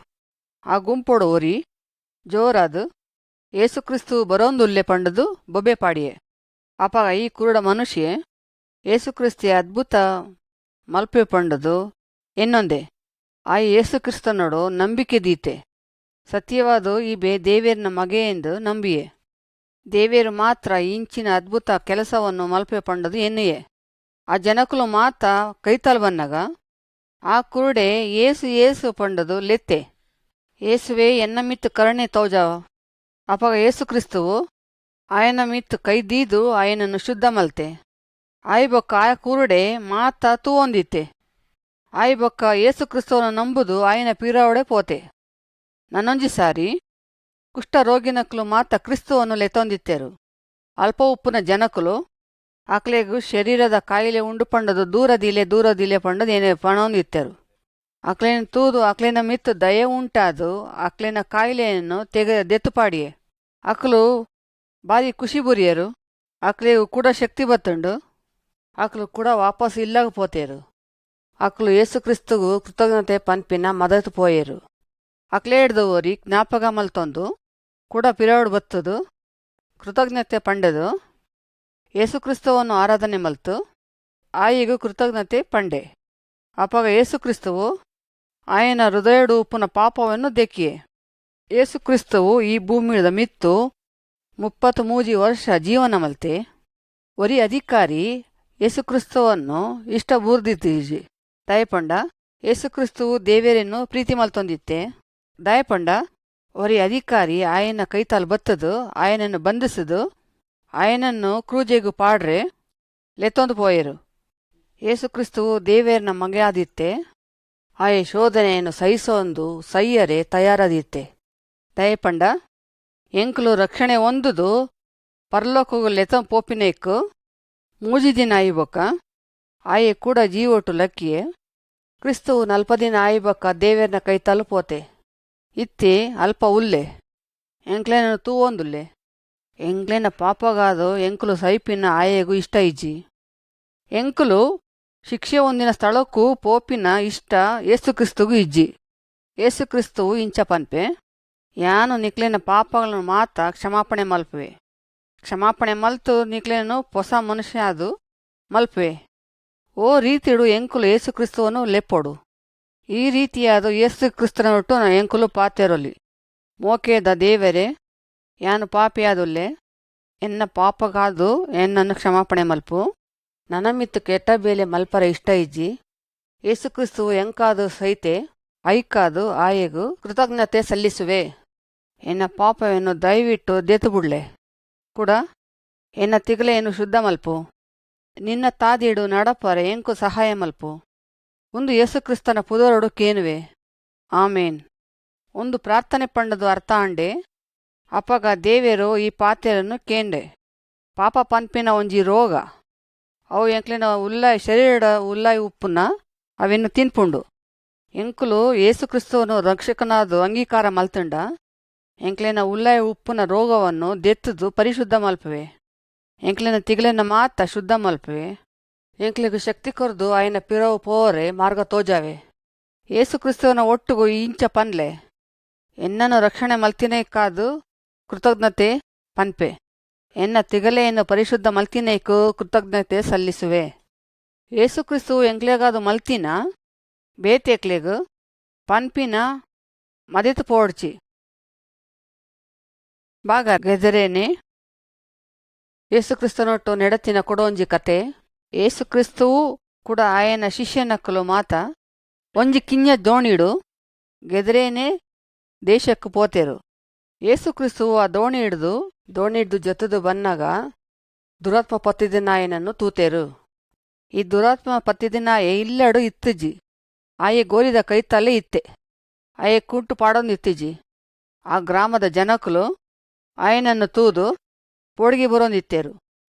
ಆ ಗುಂಪೋಡು ಒರಿ ಜೋರಾದು ಏಸುಕ್ರಿಸ್ತು ಬರೋಂದುಲ್ಲೆ ಪಂಡದು ಬೊಬ್ಬೆ ಪಾಡಿಯೆ ಅಪಾಗ ಈ ಕುರುಡ ಮನುಷ್ಯೆ ಏಸುಕ್ರಿಸ್ತಿಯ ಅದ್ಭುತ ಮಲ್ಪೆ ಪಂಡದು ಎನ್ನೊಂದೆ ಆ ಏಸುಕ್ರಿಸ್ತನೋಡು ನಂಬಿಕೆ ದೀತೆ ಸತ್ಯವಾದು ಈ ದೇವೇರ್ನ ಮಗೆ ಎಂದು ನಂಬಿಯೆ ದೇವೇರು ಮಾತ್ರ ಇಂಚಿನ ಅದ್ಭುತ ಕೆಲಸವನ್ನು ಮಲ್ಪೆ ಪಂಡದು ಎನ್ನೆಯೇ ಆ ಜನಕುಲು ಮಾತ ಕೈತಲ್ ಬನ್ನಗ ಆ ಕುರುಡೆ ಏಸು ಏಸು ಪಂಡದು ಲೆತ್ತೆ ಏಸುವೆ ಎನ್ನ ಮಿತ್ತು ಕರುಣೆ ತೌಜಾವ ಅಪಾಗ ಏಸುಕ್ರಿಸ್ತುವು ಆಯನ ಮಿತ್ತು ಕೈದೀದು ಆಯನನ್ನು ಶುದ್ಧ ಮಲ್ತೆ ಆಯ್ ಬೊಕ್ಕ ಆ ಕುರುಡೆ ಮಾತ ತೂವೊಂದಿತ್ತೆ ಆಯ್ ಬೊಕ್ಕ ಏಸುಕ್ರಿಸ್ತುವನ ನಂಬುದು ಆಯನ ಪೀರಾವಡೆ ಪೋತೆ ನನ್ನೊಂಜಿ ಸಾರಿ ಕುಷ್ಠರೋಗಿನಕ್ಲು ಮಾತ ಕ್ರಿಸ್ತುವನ್ನು ಲೆತ್ತೊಂದಿತ್ತೆರು ಅಲ್ಪ ಉಪ್ಪುನ ಜನಕುಲು ಆಕ್ಲೆಗೂ ಶರೀರದ ಕಾಯಿಲೆ ಉಂಡು ಪಂಡದು ದೂರದಿಲೆ ಪಂಡದು ಏನೇ ಪಣೊಂದಿತ್ತೆರು ಆಕ್ಲೆನ ತೂದು ಆಕ್ಲೆನ ಮಿತ್ತು ದಯ ಉಂಟಾದು ಆಕ್ಲೆನ ಕಾಯಿಲೆಯನ್ನು ದೆತ್ತುಪಾಡಿಯೆ ಅಕ್ಲು ಬಾರಿ ಖುಷಿ ಬುರಿಯರು ಆಕ್ಲೆಗೂ ಕೂಡ ಶಕ್ತಿ ಬತ್ತುಂಡು ಆಕ್ಲು ಕೂಡ ವಾಪಸ್ ಇಲ್ಲಾಗ ಪೋತೇರು ಆಕ್ಲು ಏಸುಕ್ರಿಸ್ತುಗೂ ಕೃತಜ್ಞತೆ ಪನ್ಪಿನ ಮದತು ಪೋಯೆರು ಅಕ್ಲೇಡ್ದವರಿ ಜ್ಞಾಪಕ ಮಲ್ತೊಂದು ಕೂಡ ಪಿರಾವಡು ಬತ್ತದು ಕೃತಜ್ಞತೆ ಪಂಡೆದು ಯೇಸುಕ್ರಿಸ್ತವನ್ನು ಆರಾಧನೆ ಮಲ್ತು ಆಯಿಗೂ ಕೃತಜ್ಞತೆ ಪಂಡೆ. ಅಪಗ ಯೇಸುಕ್ರಿಸ್ತವು ಆಯನ ಹೃದಯಡು ಉಪ್ಪುನ ಪಾಪವನ್ನು ದೆಕ್ಕಿಯೆ. ಯೇಸುಕ್ರಿಸ್ತವು ಈ ಭೂಮಿದ ಮಿತ್ತು 33 ವರ್ಷ ಜೀವನ ಮಲ್ತೆ ಒರಿ ಅಧಿಕಾರಿ ಯೇಸುಕ್ರಿಸ್ತವನ್ನು ಇಷ್ಟ ಬೂರ್ದಿತ್ತೀಜಿ ದಯಪಂಡ ಯೇಸುಕ್ರಿಸ್ತವು ದೇವೇರನ್ನು ಪ್ರೀತಿ ಮಲ್ತೊಂದಿತ್ತೆ. ದಯಪಂಡ ಒರಿ ಅಧಿಕಾರಿ ಆಯನ ಕೈತಾಲ್ ಬತ್ತದು ಆಯನನ್ನು ಬಂಧಿಸದು ಆಯನನ್ನು ಕ್ರೂಜೆಗೂ ಪಾಡ್ರೆ ಲೆತ್ತೊಂದು ಪೋಯರು. ಯೇಸುಕ್ರಿಸ್ತವು ದೇವೇರನ ಮಗೆ ಆದಿತ್ತೆ ಆಯ ಶೋಧನೆಯನ್ನು ಸಹಿಸೊಂದು ಸಯ್ಯರೆ ತಯಾರಾದಿತ್ತೆ. ದಯಪಂಡ ಎಂಕುಲು ರಕ್ಷಣೆ ಹೊಂದುದು ಪರಲೋಕಗೂ ಲೆತ ಪೋಪಿನೇಕು 3 ದಿನ ಆಯ್ಬೊಕ್ಕ ಆಯೆ ಕೂಡ ಜೀವೊಟ್ಟು ಲಕ್ಕಿಯೇ. ಕ್ರಿಸ್ತವು 40 ದಿನ ಆಯ್ಬೊಕ್ಕ ದೇವೇರನ ಕೈ ತಲುಪೋತೆ ಇತ್ತಿ ಅಲ್ಪ ಉಲ್ಲೆ ಎಂಕ್ಲೆನ ತೂವೊಂದುಲ್ಲೆ. ಎಂಕ್ಲೆನ ಪಾಪಗಾದು ಎಂಕುಲು ಸೈಪಿನ ಆಯೆಗೂ ಇಷ್ಟ ಇಜ್ಜಿ. ಎಂಕುಲು ಶಿಕ್ಷೆ ಹೊಂದಿನ ಸ್ಥಳಕ್ಕೂ ಪೋಪಿನ ಇಷ್ಟ ಯೇಸುಕ್ರಿಸ್ತಗೂ ಇಜ್ಜಿ. ಯೇಸುಕ್ರಿಸ್ತವು ಇಂಚ ಪನ್ಪೆ ಯಾನು ನಿಕ್ಲೆನ ಪಾಪಗಳನ್ನು ಮಾತ ಕ್ಷಮಾಪಣೆ ಮಲ್ಪುವೆ. ಕ್ಷಮಾಪಣೆ ಮಲ್ತು ನಿಕ್ಲೆನು ಹೊಸ ಮನುಷ್ಯ ಅದು ಮಲ್ಪುವೆ. ಓ ರೀತಿಡು ಎಂಕುಲು ಯೇಸುಕ್ರಿಸ್ತವನ್ನು ಲೆಪ್ಪೊಡು. ಈ ರೀತಿಯಾದ ಯೇಸುಕ್ರಿಸ್ತನೊಟ್ಟು ಎಂಕುಲು ಪಾತೆರೊಲಿ ಮೋಕೆದ ದೇವರೇ ಯಾನು ಪಾಪಿಯಾದುಲ್ಲೆ ಎನ್ನ ಪಾಪಗಾದು ಎನ್ನನ್ನು ಕ್ಷಮಾಪಣೆ ಮಲ್ಪು. ನನ್ನ ಮಿತ್ತು ಕೆಟ್ಟ ಬೇಲೆ ಮಲ್ಪರ ಇಷ್ಟ ಇಜ್ಜಿ. ಯೇಸುಕ್ರಿಸ್ತವು ಎಂಕಾದು ಸೈತೆ ಐಕಾದು ಆಯೆಗೂ ಕೃತಜ್ಞತೆ ಸಲ್ಲಿಸುವೆ. ಎನ್ನ ಪಾಪವನ್ನು ದಯವಿಟ್ಟು ದೆತುಬುಡ್ಲೆ ಕೂಡ ಎನ್ನ ತಿಗಲೆಯನ್ನು ಶುದ್ಧ ಮಲ್ಪು. ನಿನ್ನ ತಾದಿಡು ನಡಪರೆ ಎಂಕು ಸಹಾಯ ಮಲ್ಪು. ಒಂದು ಯೇಸುಕ್ರಿಸ್ತನ ಪುದರೊಡು ಕೇನುವೆ. ಆಮೇನ್. ಒಂದು ಪ್ರಾರ್ಥನೆ ಪಂಡದು ಅರ್ಥ ಅಂಡೆ ಅಪಗ ದೇವೇರು ಈ ಪಾತ್ರೆಯನ್ನು ಕೇಂಡೆ. ಪಾಪ ಪನ್ಪಿನ ಒಂಜಿ ರೋಗ ಅವು ಎಂಕ್ಲಿನ ಉಲ್ಲಾಯ್ ಶರೀರ ಉಲ್ಲಾಯ್ ಉಪ್ಪುನ ಅವೆನ್ನು ತಿನ್ಪುಂಡು. ಎಂಕುಲು ಯೇಸುಕ್ರಿಸ್ತವನ್ನು ರಕ್ಷಕನಾದು ಅಂಗೀಕಾರ ಮಲ್ತುಂಡ ಎಂಕ್ಲಿನ ಉಲ್ಲಾಯ್ ಉಪ್ಪುನ ರೋಗವನ್ನು ದೆತ್ತದು ಪರಿಶುದ್ಧ ಮಲ್ಪುವೆ. ಎಂಕ್ಲಿನ ತಿಗಲಿನ ಮಾತ ಶುದ್ಧ ಮಲ್ಪುವೆ. ಎಂಕ್ಲಿಗೂ ಶಕ್ತಿ ಕೊರ್ದು ಆಯ್ನ ಪಿರವು ಪೋರೆ ಮಾರ್ಗ ತೋಜಾವೆ. ಯೇಸುಕ್ರಿಸ್ತವನ ಒಟ್ಟುಗೂ ಇಂಚ ಪನ್ಲೆ ಎನ್ನನ್ನು ರಕ್ಷಣೆ ಮಲ್ತಿನೈಕಾದು ಕೃತಜ್ಞತೆ ಪನ್ಪೆ. ಎನ್ನ ತಿಗಲೆಯನ್ನು ಪರಿಶುದ್ಧ ಮಲ್ತಿನೈಕು ಕೃತಜ್ಞತೆ ಸಲ್ಲಿಸುವೆ. ಯೇಸುಕ್ರಿಸ್ತವು ಎಂಕ್ಲೆಗಾದು ಮಲ್ತಿನ ಬೇತೆಕ್ಲೆಗು ಪನ್ಪಿನ ಮದಿತು ಪೋಡ್ಚಿ ಬಾಗ ಗೆದರೇನೆ. ಯೇಸುಕ್ರಿಸ್ತನೊಟ್ಟು ನೆಡತಿನ ಕೊಡೊಂಜಿ ಕತೆ. ಯೇಸುಕ್ರಿಸ್ತವು ಕೂಡ ಆಯನ ಶಿಷ್ಯನಕ್ಕಲು ಮಾತ ಒಂಜಿ ಕಿಂಜ ದೋಣಿಡು ಗೆದರೇನೆ ದೇಶಕ್ಕೂ ಪೋತೆರು. ಯೇಸುಕ್ರಿಸ್ತವು ಆ ದೋಣಿ ಹಿಡ್ದು ಜೊತೆದು ಬನ್ನಾಗ ದುರಾತ್ಮ ಪತ್ತಿದಿನಾಯನನ್ನು ತೂತೆರು. ಈ ದುರಾತ್ಮ ಪತ್ತಿದಿನಾಯೆ ಇಲ್ಲಡು ಇತ್ತಿಜ್ಜಿ. ಆಯೆ ಗೋರಿದ ಕೈತಲ್ಲೇ ಇತ್ತೆ. ಆಯೆ ಕುಂಟು ಪಾಡೊಂದು ಇತ್ತಿಜ್ಜಿ. ಆ ಗ್ರಾಮದ ಜನಕುಲು ಆಯನನ್ನು ತೂದು ಪೋಡಿಗೆ ಬರೋಂದಿತ್ತೇರು.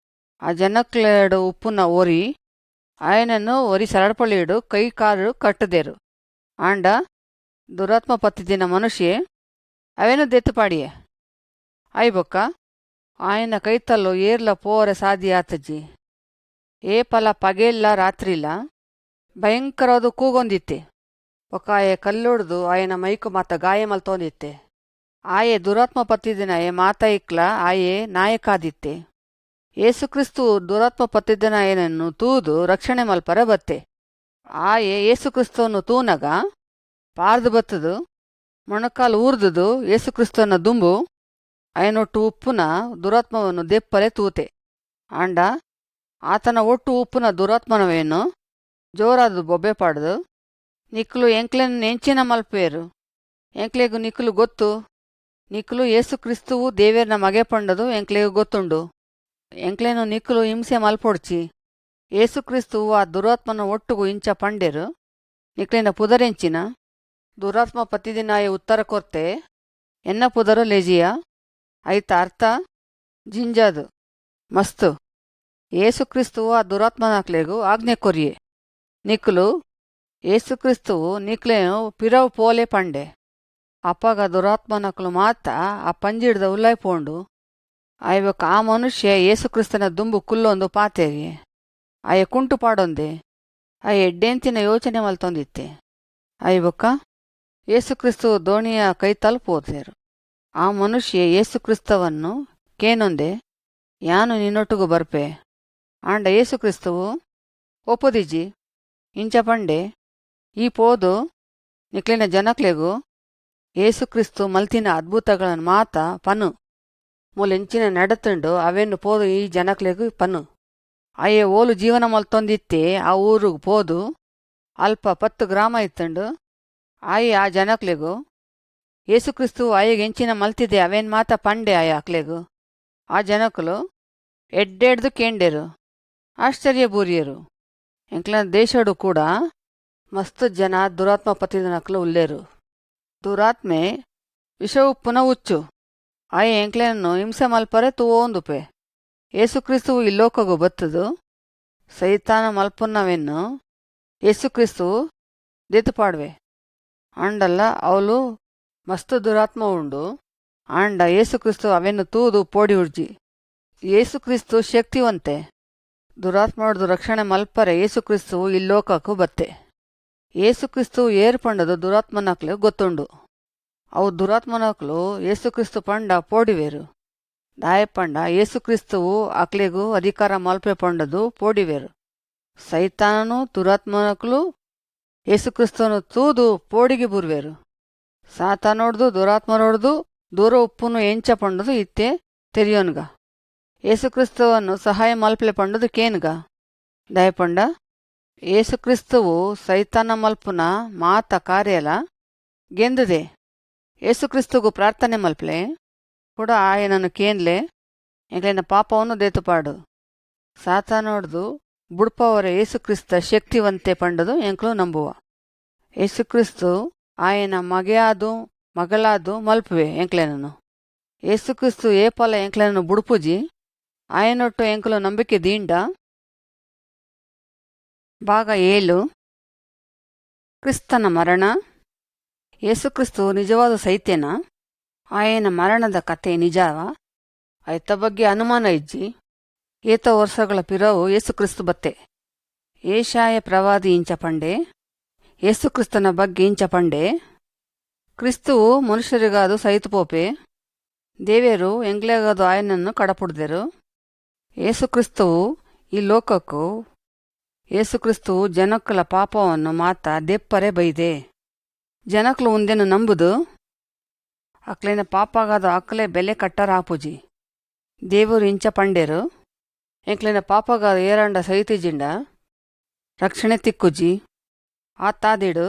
ಆ ಜನಕ್ಲೆಡು ಉಪ್ಪುನ ಒರಿ ಆಯನನ್ನು ಒರಿ ಸರಡ್ಪಳಿಡು ಕೈ ಕಾಲು ಕಟ್ಟದೇರು. ಆಂಡ ದುರಾತ್ಮ ಪತ್ತಿದಿನ ಮನುಷ್ಯೆ ಅವೇನು ದೆತ್ತುಪಾಡಿಯೆ ಆಯ್ಬೊಕ್ಕ ಆಯನ ಕೈತಲ್ಲು ಏರ್ಲ ಪೋರೆ ಸಾಧ್ಯ ಆತಜ್ಜಿ. ಏಪಲ ಪಗೆಲ್ಲ ರಾತ್ರಿಲ್ಲ ಭಯಂಕರವಾದ ಕೂಗೊಂದಿತ್ತೆ. ಒಕ್ಕ ಆಯೆ ಕಲ್ಲೊಡ್ದು ಆಯನ ಮೈಕು ಮಾತ ಗಾಯ ಮಲ್ತೊಂದಿತ್ತೆ. ಆಯೆ ದುರಾತ್ಮ ಪತ್ತಿದಿನಾಯೆ ಮಾತ ಇಕ್ಲ ಆಯೆ ನಾಯಕಾದಿತ್ತೆ. ಯೇಸುಕ್ರಿಸ್ತು ದುರಾತ್ಮ ಪತ್ತಿದಿನಾಯನನ್ನು ತೂದು ರಕ್ಷಣೆ ಮಲ್ಪರ ಬತ್ತೆ. ಆಯೆ ಯೇಸುಕ್ರಿಸ್ತವನ್ನು ತೂನಗ ಪಾರ್ದು ಬತ್ತದು ಮೊಣಕಾಲು ಊರ್ದುದು ಯೇಸುಕ್ರಿಸ್ತನ ದುಂಬು ಅಯನೊಟ್ಟು ಉಪ್ಪುನ ದುರಾತ್ಮವನ್ನು ದೆಪ್ಪಲೆ ತೂತೆ. ಆಂಡ ಆತನ ಒಟ್ಟು ಉಪ್ಪುನ ದುರಾತ್ಮನವೇನು ಜೋರಾದು ಬೊಬ್ಬೆ ಪಾಡ್ದು ನಿಕ್ಲು ಎಂಕ್ಲೆನ ನೆಂಚಿನ ಮಲ್ಪೇರು. ಎಂಕ್ಲೆಗೂ ನಿಕ್ಲು ಗೊತ್ತು. ನಿಕ್ಲು ಯೇಸುಕ್ರಿಸ್ತುವು ದೇವೇರ್ನ ಮಗೆ ಪಂಡದು ಎಂಕ್ಲೆಗೂ ಗೊತ್ತುಂಡು. ಎಂಕ್ಲೇನು ನಿಕ್ಲು ಹಿಂಸೆ ಮಲ್ಪೊಡ್ಚಿ. ಯೇಸುಕ್ರಿಸ್ತುವು ಆ ದುರಾತ್ಮನ ಒಟ್ಟುಗೂ ಇಂಚ ಪಂಡೆರು ನಿಕ್ಲಿನ ಪುದರೆಂಚಿನ. ದುರಾತ್ಮ ಪತ್ತಿದಿನಾಯ ಉತ್ತರ ಕೊರ್ತೆ ಎನ್ನ ಪುದರು ಲೆಜಿಯ ಐತ ಅರ್ಥ ಜಿಂಜಾದು ಮಸ್ತು. ಯೇಸುಕ್ರಿಸ್ತುವು ಆ ದುರಾತ್ಮನಕ್ಲೆಗೂ ಆಜ್ಞೆ ಕೊರಿಯೆ. ನಿಕ್ಲು ಯೇಸುಕ್ರಿಸ್ತುವು ನಿಕ್ಲೇನು ಪಿರವು ಪೋಲೆ ಪಂಡೆ. ಅಪ್ಪಗ ದುರಾತ್ಮನಕ್ಲು ಮಾತ ಆ ಪಂಜಿಡ್ದ ಉಲ್ಲಾಯ್ ಪೋಂಡು ಆಯ್ಬೊಕ್ಕ ಆ ಮನುಷ್ಯ ಯೇಸುಕ್ರಿಸ್ತನ ದುಂಬು ಕುಲ್ಲೊಂದು ಪಾತೇರಿಯೆ ಆಯ ಕುಂಟು ಪಾಡೊಂದೆ ಆಯ ಎಡ್ಡೆಂತಿನ ಯೋಚನೆ ಮಲ್ತೊಂದಿತ್ತೆ. ಆಯ್ಬೊಕ್ಕ ಯೇಸುಕ್ರಿಸ್ತು ದೋಣಿಯ ಕೈ ತಲುಪೋದೇರು. ಆ ಮನುಷ್ಯ ಯೇಸುಕ್ರಿಸ್ತವನ್ನು ಕೇನೊಂದೆ, ಯಾನು ನಿನ್ನೊಟ್ಟಿಗೂ ಬರ್ಪೆ ಆಂಡ ಯೇಸುಕ್ರಿಸ್ತವು ಒಪ್ಪುದಿಜ್ಜಿ ಇಂಚ ಪಂಡೆ ಈ ಪೋದು ನಿಕ್ಲಿನ ಜನಕ್ಲೆಗೂ ಯೇಸುಕ್ರಿಸ್ತು ಮಲ್ತಿನ ಅದ್ಭುತಗಳನ್ನು ಮಾತ ಪನು ಮೂಲೆಂಚಿನ ನಡತುಂಡು ಅವೆನ್ನು ಪೋದು ಈ ಜನಕ್ಲೆಗೂ ಪನು. ಅಯ್ಯೆ ಓಲು ಜೀವನ ಮಲ್ತೊಂದಿತ್ತೆ ಆ ಊರಿಗೆ ಪೋದು ಅಲ್ಪ 10 ಗ್ರಾಮ ಇತ್ತುಂಡು ಆಯೆ ಆ ಜನಕ್ಲೆಗೂ ಯೇಸುಕ್ರಿಸ್ತು ಆಯೆಗೆ ಎಂಚಿನ ಮಲ್ತಿದೆ ಅವೇನು ಮಾತ ಪಂಡೆ ಆಯ ಅಕ್ಲೆಗೂ. ಆ ಜನಕುಲು ಎಡ್ಡೆಡ್ದು ಕೇಂಡೆರು, ಆಶ್ಚರ್ಯ ಬೂರಿಯರು. ಎಂಕ್ಲ ದೇಶಡು ಕೂಡ ಮಸ್ತ್ ಜನ ದುರಾತ್ಮ ಪತಿದನಕ್ಲು ಉಲ್ಲೇರು. ದುರಾತ್ಮೆ ವಿಷವು ಪುನಃ ಹುಚ್ಚು ಆಯೆ ಎಂಕ್ಲೆನನ್ನು ಹಿಂಸೆ ಮಲ್ಪರೆ ತೂವೊಂದುಪೆ. ಯೇಸುಕ್ರಿಸ್ತುವು ಈ ಲೋಕಗೂ ಬತ್ತದು ಸೈತಾನ ಮಲ್ಪುನ್ನವೆನ್ನು ಯೇಸುಕ್ರಿಸ್ತು ದೆತ್ತುಪಾಡ್ವೆ ಆಂಡಲ್ಲ ಅವಳು ಮಸ್ತ್ ದುರಾತ್ಮ ಉಂಡು ಆಂಡ ಯೇಸುಕ್ರಿಸ್ತು ಅವೆನ್ನು ತೂದು ಪೋಡಿ ಉಡ್ಜಿ. ಯೇಸುಕ್ರಿಸ್ತು ಶಕ್ತಿವಂತೆ ದುರಾತ್ಮ ಹೊಡೆದು ರಕ್ಷಣೆ ಮಲ್ಪರೆ ಯೇಸುಕ್ರಿಸ್ತು ಈ ಲೋಕಕ್ಕೂ ಬತ್ತೆ. ಯೇಸುಕ್ರಿಸ್ತು ಏರು ಪಂಡದು ದುರಾತ್ಮನಕ್ಲೆ ಗೊತ್ತುಂಡು. ಅವು ದುರಾತ್ಮನಕ್ಲು ಯೇಸುಕ್ರಿಸ್ತು ಪಂಡ ಪೋಡಿವೇರು. ದಾಯಪಂಡ ಯೇಸುಕ್ರಿಸ್ತುವು ಅಕ್ಲೆಗೂ ಅಧಿಕಾರ ಮಲ್ಪೆ ಪಂಡದು ಪೋಡಿವೇರು. ಸೈತಾನನು ದುರಾತ್ಮನಕ್ಲು ಯೇಸುಕ್ರಿಸ್ತನು ತೂದು ಪೋಡಿಗೆ ಬುರ್ವೇರು. ಸಾತಾನೊಡ್ದು ದುರಾತ್ಮನೊಡ್ದು ದೂರ ಉಪ್ಪುನು ಎಂಚ ಪಂಡದು ಇತ್ತೆ ತೆರಿಯೋನ್ಗ. ಯೇಸುಕ್ರಿಸ್ತುವನ್ನು ಸಹಾಯ ಮಲ್ಪಲೆ ಪಂಡದು ಕೇನ್ಗ ದಯಪಂಡ. ಯೇಸುಕ್ರಿಸ್ತುವು ಸೈತಾನ ಮಲ್ಪುನ ಮಾತ ಕಾರ್ಯಲ ಗೆಂದುದೆ. ಯೇಸುಕ್ರಿಸ್ತುಗೂ ಪ್ರಾರ್ಥನೆ ಮಲ್ಪಲೆ ಕೂಡ ಆಯನನ್ನು ಕೇನ್ಲೆ ಎಂಕ್ಲೆನ ಪಾಪವನ್ನು ದೇತುಪಾಡು. ಸಾತಾನೊಡ್ದು ಬುಡ್ಪವರ ಯೇಸುಕ್ರಿಸ್ತ ಶಕ್ತಿವಂತೆ ಪಂಡದು ಎಂಕ್ಲು ನಂಬುವ. ಯೇಸುಕ್ರಿಸ್ತು ಆಯನ ಮಗೆಯಾದು ಮಗಳಾದು ಮಲ್ಪುವೆ ಎಂಕ್ಲೆನನು. ಯೇಸುಕ್ರಿಸ್ತು ಏಪಲ ಎಂಕ್ಲೆನನ್ನು ಬುಡ್ಪುಜಿ ಆಯನೊಟ್ಟು ಎಂಕ್ಲು ನಂಬಿಕೆ ದೀಂಡ. ಭಾಗ 7 ಕ್ರಿಸ್ತನ ಮರಣ. ಯೇಸುಕ್ರಿಸ್ತು ನಿಜವಾದ ಸೈತ್ಯನ ಆಯನ ಮರಣದ ಕತೆ ನಿಜವ ಐತ ಬಗ್ಗೆ ಅನುಮಾನ ಇಜ್ಜಿ. ಏತ ವರ್ಷಗಳ ಪಿರವು ಯೇಸುಕ್ರಿಸ್ತು ಬತ್ತೆ. ಏಷಾಯ ಪ್ರವಾದಿ ಇಂಚ ಪಂಡೆ ಯೇಸುಕ್ರಿಸ್ತನ ಬಗ್ಗೆ ಇಂಚ ಪಂಡೆ, ಕ್ರಿಸ್ತುವು ಮನುಷ್ಯರಿಗಾದು ಸೈತು ಪೋಪೆ ದೇವೇರು ಎಂಗ್ಲೆಗಾದು ಆಯನನ್ನು ಕಡಪುಡ್ದೆರು. ಯೇಸುಕ್ರಿಸ್ತುವು ಈ ಲೋಕಕ್ಕೂ ಯೇಸುಕ್ರಿಸ್ತುವು ಜನಕ್ಕಲ ಪಾಪವನ್ನು ಮಾತ ದೆಪ್ಪರೆ ಬೈದೆ. ಜನಕ್ಲು ಮುಂದೆನು ನಂಬುದು ಅಕ್ಲೇನ ಪಾಪಾಗಾದ ಅಕ್ಲೆ ಬೆಲೆ ಕಟ್ಟರ ಆಪುಜಿ. ದೇವರು ಇಂಚ ಪಂಡೆರು ಎಂಕ್ಲೆನ ಪಾಪಗಾದ ಏರಂಡ ಸೈತಿಜಿಂಡ ರಕ್ಷಣೆ ತಿಕ್ಕುಜಿ ಆತಾದಿಡು.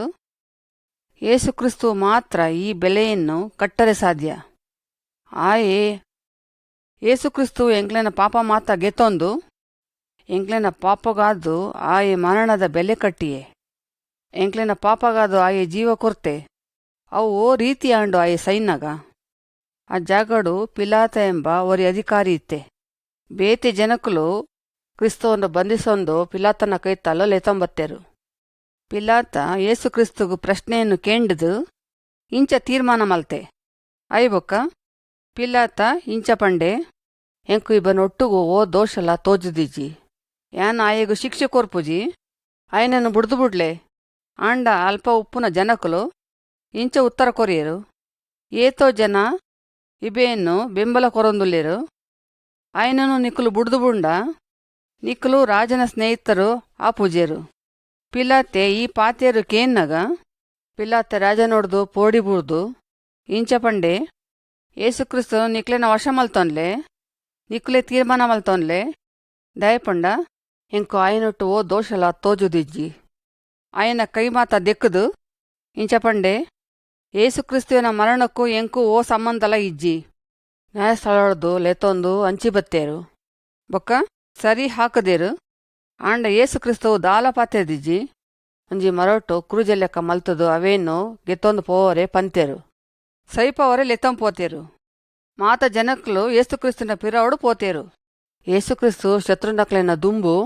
ಯೇಸುಕ್ರಿಸ್ತು ಮಾತ್ರ ಈ ಬೆಲೆಯನ್ನು ಕಟ್ಟರೆ ಸಾಧ್ಯ. ಆಯೇ ಯೇಸುಕ್ರಿಸ್ತು ಎಂಕ್ಲೆನ ಪಾಪ ಮಾತ ಗೆತ್ತೊಂದು ಎಂಕ್ಲೆನ ಪಾಪಗಾದು ಆಯೆ ಮರಣದ ಬೆಲೆ ಕಟ್ಟಿಯೇ. ಎಂಕ್ಲೆನ ಪಾಪಗಾದು ಆಯೆ ಜೀವ ಕೊರ್ತೆ ಅವು ಓ ರೀತಿ ಆಂಡು ಆಯೆ ಸೈನ್ನಗ. ಆ ಜಾಗಡು ಪಿಲಾತ ಎಂಬ ಒರಿ ಅಧಿಕಾರಿ ಇತ್ತೆ. ಬೇತೆ ಜನಕುಲು ಕ್ರಿಸ್ತವನ್ನು ಬಂಧಿಸೊಂದು ಪಿಲಾತನ ಕೈತಲ್ಲ ಲೆತಂಬತ್ತೆರು. ಪಿಲಾತ ಯೇಸುಕ್ರಿಸ್ತುಗು ಪ್ರಶ್ನೆಯನ್ನು ಕೇಂಡದು ಇಂಚ ತೀರ್ಮಾನ ಮಲ್ತೆ. ಐಬೊಕ್ಕ ಪಿಲಾತ ಇಂಚ ಪಂಡೆ ಎಂಕು ಇಬ್ಬನೊಟ್ಟುಗು ಓ ದೋಷಲ ತೋಜುದಿಜ್ಜಿ ಯಾನ್ ಆಯೆಗು ಶಿಕ್ಷೆ ಕೊರ್ಪುಜಿ ಆಯನನ್ನು ಬುಡ್ದು ಬುಡ್ಲೆ ಆಂಡ ಅಲ್ಪ ಉಪ್ಪುನ ಜನಕುಲು ಇಂಚ ಉತ್ತರ ಕೊರಿಯರು. ಏತೋ ಜನ ಇಬೇಯನ್ನು ಬೆಂಬಲ ಕೊರೊಂದುಲ್ಲೆರು. ಆಯನನು ನಿಕ್ಕುಲು ಬುಡ್ದು ಬುಂಡ ನಿಕ್ಕುಲು ರಾಜನ ಸ್ನೇಹಿತರು ಆ ಪೂಜೆರು. ಪಿಲಾತೆ ಈ ಪಾತೆಯರು ಕೇನ್ನಗ ಪಿಲಾತೆ ರಾಜನೊಡ್ದು ಪೋಡಿ ಬುಡ್ದು ಇಂಚ ಪಂಡೆ ಯೇಸುಕ್ರಿಸ್ತು ನಿಕ್ಲೆನ ವಶ ಮಲ್ತೊನ್ಲೆ ನಿಕ್ಕುಲೆ ತೀರ್ಮಾನ ಮಲ್ತೊನ್ಲೆ ದಯಪಂಡ ಎಂಕು ಆಯನೊಟ್ಟು ಓ ದೋಷಲ ತೋಜುದಿಜ್ಜಿ. ಆಯನ ಕೈ ಮಾತ ದೆಕ್ಕುದು ಇಂಚ ಪಂಡೆ ಯೇಸುಕ್ರಿಸ್ತುವಿನ ಮರಣಕ್ಕೂ ಎಂಕು ಓ ಸಂಬಂಧಲ ಇಜ್ಜಿ. ನ್ಯಾಯಸ್ಥಳೊಡ್ದು ಲೆತೊಂದು ಅಂಚಿ ಬತ್ತೇರು ಬೊಕ್ಕ ಸರಿ ಹಾಕದೇರು. ಆಂಡ ಯೇಸುಕ್ರಿಸ್ತವು ದಾಲ ಪಾತೆದಿಜ್ಜಿ ಒಂಜಿ ಮರೊಟ್ಟು ಕ್ರೂಜೆಲೆಕ್ಕ ಮಲ್ತದು ಅವೇನು ಗೆತ್ತೊಂದು ಪೋವರೆ ಪಂತೆರು. ಸೈಪವರೆ ಲೆತ್ತಂ ಪೋತೇರು. ಮಾತ ಜನಕ್ಲು ಯೇಸುಕ್ರಿಸ್ತುನ ಪಿರವಡು ಪೋತೇರು. ಯೇಸುಕ್ರಿಸ್ತು ಶತ್ರುನಕ್ಲೆನ ದುಂಬು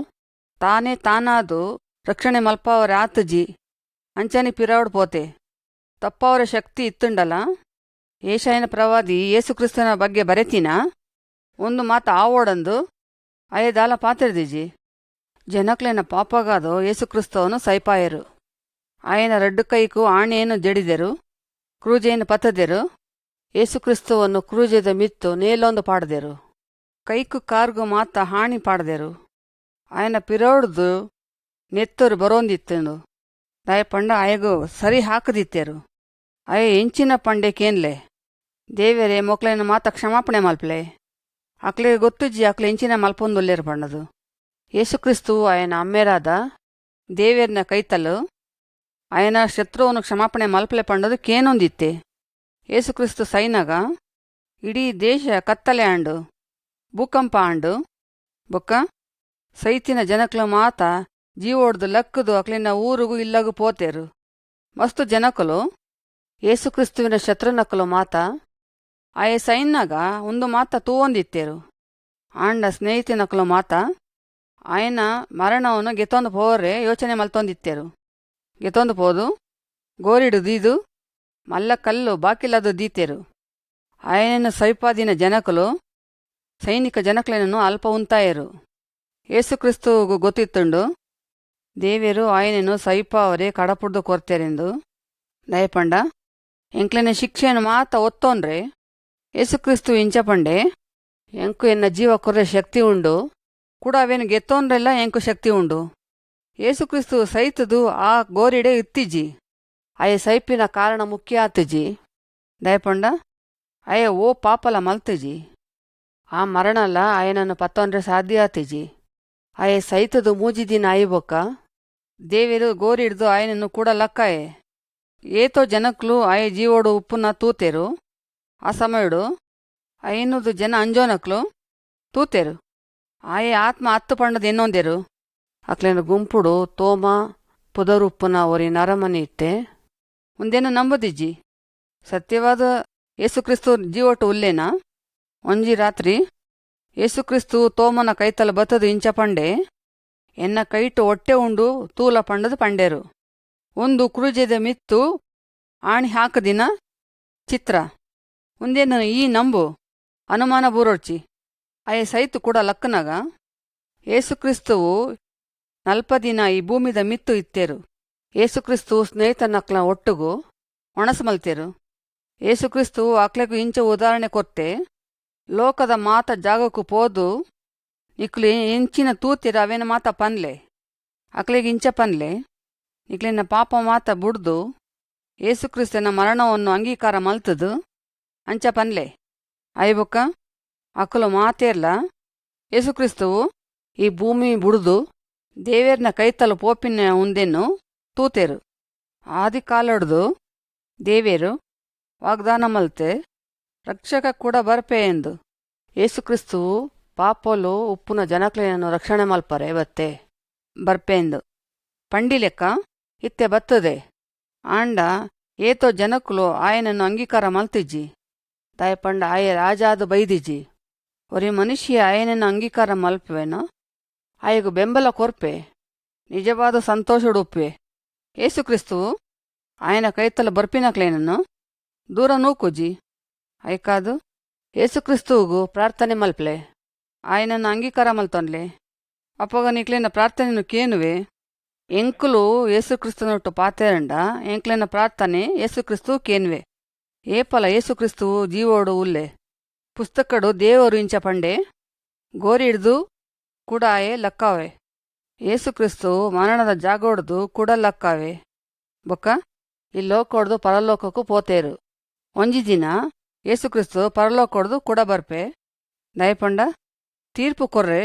ತಾನೇ ತಾನಾದು ರಕ್ಷಣೆ ಮಲ್ಪವರೆ ಆತಜಿ ಅಂಚನಿ ಪಿರವಡು ಪೋತೆ. ತಪ್ಪವರ ಶಕ್ತಿ ಇತ್ತುಂಡಲ. ಏಷಾಯನ ಪ್ರವಾದಿ ಯೇಸುಕ್ರಿಸ್ತನ ಬಗ್ಗೆ ಬರೆತಿನ ಒಂದು ಮಾತ ಆವೋಡಂದು ಅಯ್ಯದಾಲ ಪಾತೆರ್ದಿಜಿ. ಜನಕ್ಲೆನ ಪಾಪಗಾದು ಯೇಸುಕ್ರಿಸ್ತವನು ಸೈಪಾಯರು. ಆಯನ ರಡ್ಡು ಕೈಕು ಆಣೆಯನ್ನು ಜಡಿದೆರು. ಕ್ರೂಜೆಯನ್ನು ಪತ್ತದೆರು ಏಸುಕ್ರಿಸ್ತುವನ್ನು ಕ್ರೂಜೆದ ಮಿತ್ತು ನೇಲೊಂದು ಪಾಡ್ದೆರು. ಕೈಕು ಕಾರ್ಗು ಮಾತ ಹಾಣಿ ಪಾಡ್ದೆರು. ఆయన ಪಿರೋಡ್ದು ನೆತ್ತರು ಬರೋಂದಿತ್ತೆಂದು ದಯ ಪಂಡ ಆಯಗು ಸರಿ ಹಾಕದಿತ್ತೆರು. ಅಯ ಎಂಚಿನ ಪಂಡೆಕೇನ್ಲೆ ದೇವರೇ ಮೊಕ್ಲೈನ ಮಾತ ಕ್ಷಮಾಪಣೆ ಮಲ್ಪಲೆ ಅಕ್ಲೆಗೆ ಗೊತ್ತುಜ್ಜಿ ಅಕ್ಲೆ ಎಂಚಿನ ಮಲ್ಪೊಂದುಲ್ಲೇರು ಪಂಡದು. ಯೇಸುಕ್ರಿಸ್ತು ఆయన ಅಮ್ಮೇರಾದ ದೇವೇರ್ನ ಕೈತಲು ఆయన ಶತ್ರುವನ್ನು ಕ್ಷಮಾಪಣೆ ಮಲ್ಪಲೆ ಪಂಡದು ಕೇನೊಂದಿತ್ತೆ. ಯೇಸುಕ್ರಿಸ್ತು ಸೈನಾಗ ಇಡೀ ದೇಶ ಕತ್ತಲೆ ಆಂಡು ಭೂಕಂಪ ಆಂಡು ಬೊಕ್ಕ ಸೈತಿನ ಜನಕ್ಲು ಮಾತ ಜೀವೋಡ್ದು ಲಕ್ಕದು ಅಕ್ಲಿನ ಊರಿಗೂ ಇಲ್ಲಗೂ ಪೋತೇರು. ಮಸ್ತು ಜನಕಲು ಯೇಸುಕ್ರಿಸ್ತುವಿನ ಶತ್ರುನಕಲು ಮಾತ ಆಯೆ ಸೈನ್ನಾಗ ಒಂದು ಮಾತ ತೂವೊಂದಿತ್ತೇರು. ಆಂಡ ಸ್ನೇಹಿತಿನಕಲು ಮಾತ ఆయన ಮರಣವನ್ನು ಗೆತ್ತೊಂದು ಪೋರೆ ಯೋಚನೆ ಮಲ್ತೊಂದಿತ್ತೇರು. ಗೆತ್ತೊಂದು ಪೋದು ಗೋರಿಡು ದೀದು ಮಲ್ಲ ಕಲ್ಲು ಬಾಕಿಲದು ದೀತೇರು. ఆయనను ಸೈಪಾದಿನ ಜನಕಲು ಸೈನಿಕ ಜನಕ್ಲೇನನ್ನು ಅಲ್ಪ ಉಂತಾಯರು. ಯೇಸುಕ್ರಿಸ್ತುಗೂ ಗೊತ್ತಿತ್ತುಂಡು ದೇವೇರು ఆయనను ಸೈಪಾವರೇ ಕಡಪುಡ್ದು ಕೊರ್ತೇರೆಂದು. ದಯಪಂಡ ಎಂಕ್ಲೆನ ಶಿಕ್ಷೆಯನ್ನು ಮಾತ ಒತ್ತೋನ್ರೆ ಯೇಸುಕ್ರಿಸ್ತು ಇಂಚಪಂಡೆ ಎಂಕು ಎನ್ನ ಜೀವ ಕೊರ್ರೆ ಶಕ್ತಿ ಉಂಡು ಕೂಡ ಅವೇನು ಗೆತ್ತೋನ್ರೆಲ್ಲ ಎಂಕು ಶಕ್ತಿ ಉಂಡು. ಯೇಸುಕ್ರಿಸ್ತು ಸೈತದು ಆ ಗೋರಿಡೆ ಇತ್ತಿಜಿ ಅಯ್ಯ ಸೈಪಿನ ಕಾರಣ ಮುಖ್ಯ ಆತಜಿ. ದಯಪಂಡ ಅಯ್ಯ ಓ ಪಾಪಲ ಮಲ್ತಜಿ ಆ ಮರಣಲ್ಲ ఆయనను ಪತ್ತೊಂದ್ರೆ ಸಾಧ್ಯ ಆತಿಜಿ. ಅಯ್ಯ ಸೈತದು ಮೂಜಿ ದಿನ ಆಯ್ಬೊಕ್ಕ ದೇವೇರು ಗೋರಿಡ್ದು ఆయనను ಕೂಡ ಲಕ್ಕಾಯೆ ಏತೋ ಜನಕ್ಲು ಆಯ ಜೀವೋಡು ಉಪ್ಪುನ ತೂತೇರು. ಆ ಸಮಯಡು 500 ಜನ ಅಂಜೋನಕ್ಲು ತೂತೇರು. ಆಯೆ ಆತ್ಮ ಹತ್ತು ಪಂಡದ ಎನ್ನೊಂದೇರು. ಅಕ್ಲೇನ ಗುಂಪುಡು ತೋಮ ಪುದರು ಉಪ್ಪುನ ಒರಿ ನರಮನಿ ಇತ್ತೆ ಮುಂದೇನು ನಂಬುದಿಜ್ಜಿ ಸತ್ಯವಾದ ಯೇಸುಕ್ರಿಸ್ತು ಜೀವೊಟ್ಟು ಉಲ್ಲೇನ. ಒಂಜಿ ರಾತ್ರಿ ಯೇಸುಕ್ರಿಸ್ತು ತೋಮನ ಕೈತಲ ಬತ್ತದು ಇಂಚಪಂಡೆ ಎನ್ನ ಕೈಟು ಹೊಟ್ಟೆ ಉಂಡು ತೂಲ ಪಂಡದು ಪಂಡೇರು. ಒಂದು ಕ್ರೂಜೆದ ಮಿತ್ತು ಆಣಿ ಹಾಕದಿನ ಚಿತ್ರ ಮುಂದೇನು ಈ ನಂಬು ಅನುಮಾನ ಬೂರೊಡ್ಚಿ ಅಯ್ಯ ಸೈತು ಕೂಡ ಲಕ್ಕನಾಗ ಯೇಸುಕ್ರಿಸ್ತುವು 40 ದಿನ ಈ ಭೂಮಿದ ಮಿತ್ತು ಇತ್ತೇರು. ಯೇಸುಕ್ರಿಸ್ತು ಸ್ನೇಹಿತನಕ್ಲ ಒಟ್ಟುಗು ಒಣಸಮಲ್ತೇರು. ಯೇಸುಕ್ರಿಸ್ತು ಅಕ್ಲೆಗೂ ಇಂಚ ಉದಾಹರಣೆ ಕೊತ್ತೆ ಲೋಕದ ಮಾತ ಜಾಗಕ್ಕೂ ಪೋದು ನಿಕ್ಲು ಇಂಚಿನ ತೂತಿರ ಅವೇನ ಮಾತ ಪನ್ಲೆ ಅಕ್ಲೆಗೆ ಇಂಚ ಪನ್ಲೆ ನಿಕ್ಲಿನ ಪಾಪ ಮಾತ ಬುಡ್ದು ಯೇಸುಕ್ರಿಸ್ತನ ಮರಣವನ್ನು ಅಂಗೀಕಾರ ಮಲ್ತದು ಅಂಚ ಪನ್ಲೆ ಅಯ್ಯಬೊಕ್ಕ ಅಕ್ಕಲು ಮಾತೇರ್ಲ ಯೇಸುಕ್ರಿಸ್ತುವು ಈ ಭೂಮಿ ಬುಡ್ದು ದೇವೇರ್ನ ಕೈತಲು ಪೋಪಿನ ಉಂದೆನ್ನು ತೂತೇರು. ಆದಿ ಕಾಲಡ್ದು ದೇವೇರು ವಾಗ್ದಾನ ಮಲ್ತೆ ರಕ್ಷಕ ಕೂಡ ಬರ್ಪೆ ಎಂದು. ಯೇಸುಕ್ರಿಸ್ತುವು ಪಾಪೋಲು ಉಪ್ಪುನ ಜನಕ್ಲೆಯನ್ನು ರಕ್ಷಣೆ ಮಲ್ಪರೆ ಬತ್ತೆ ಬರ್ಪೆ ಎಂದು ಪಂಡಿ ಲೆಕ್ಕ ಇತ್ತೆ ಬತ್ತದೆ. ಆಂಡ ಏತೋ ಜನಕ್ಕುಲು ఆయనను ಅಂಗೀಕಾರ ಮಲ್ತಿಜ್ಜಿ ದಯಪಂಡ ಆಯ ರಾಜಾದು ಬೈದಿಜ್ಜಿ ಒರಿ ಮನುಷ್ಯ ఆయనను ಅಂಗೀಕಾರ ಮಲ್ಪುವೆನೋ ಆಯಗು ಬೆಂಬಲ ಕೊರ್ಪೆ ನಿಜವಾದ ಸಂತೋಷಡುಪ್ಪೆ. ಯೇಸುಕ್ರಿಸ್ತುವು ఆయన ಕೈತಲ ಬರ್ಪಿನಕ್ಲೇನನ್ನು ದೂರ ನೂಕುಜ್ಜಿ ಐಕಾದು ಯೇಸುಕ್ರಿಸ್ತುವುಗೂ ಪ್ರಾರ್ಥನೆ ಮಲ್ಪಲೆ ఆయనను ಅಂಗೀಕಾರ ಮಲ್ತೊನ್ಲೆ ಅಪ್ಪಗ ನಿಕ್ಲಿನ ಪ್ರಾರ್ಥನೆನು ಕೇನುವೆ ಎಂಕುಲು ಯೇಸುಕ್ರಿಸ್ತನೊಟ್ಟು ಪಾತೇರಂಡ ಎಂಕ್ಲೆನ ಪ್ರಾರ್ಥನೆ ಯೇಸುಕ್ರಿಸ್ತು ಕೇನ್ವೆ ಏಪಲ ಯೇಸುಕ್ರಿಸ್ತುವು ಜೀವೋಡು ಉಲ್ಲೆ ಪುಸ್ತಕಡು ದೇವರು ಇಂಚ ಪಂಡೆ ಗೋರಿಡ್ದು ಕೂಡ ಆಯೆ ಲಕ್ಕಾವೆ. ಯೇಸುಕ್ರಿಸ್ತು ಮರಣದ ಜಾಗೋಡ್ದು ಕೂಡ ಲಕ್ಕಾವೆ ಬೊಕ್ಕ ಈ ಲೋಕೊಡ್ದು ಪರಲೋಕಕ್ಕೂ ಪೋತೇರು. ಒಂಜಿ ದಿನ ಯೇಸುಕ್ರಿಸ್ತು ಪರಲೋಕೊಡ್ದು ಕೂಡ ಬರ್ಪೆ. ದಯಪಂಡ ತೀರ್ಪು ಕೊರ್ರೆ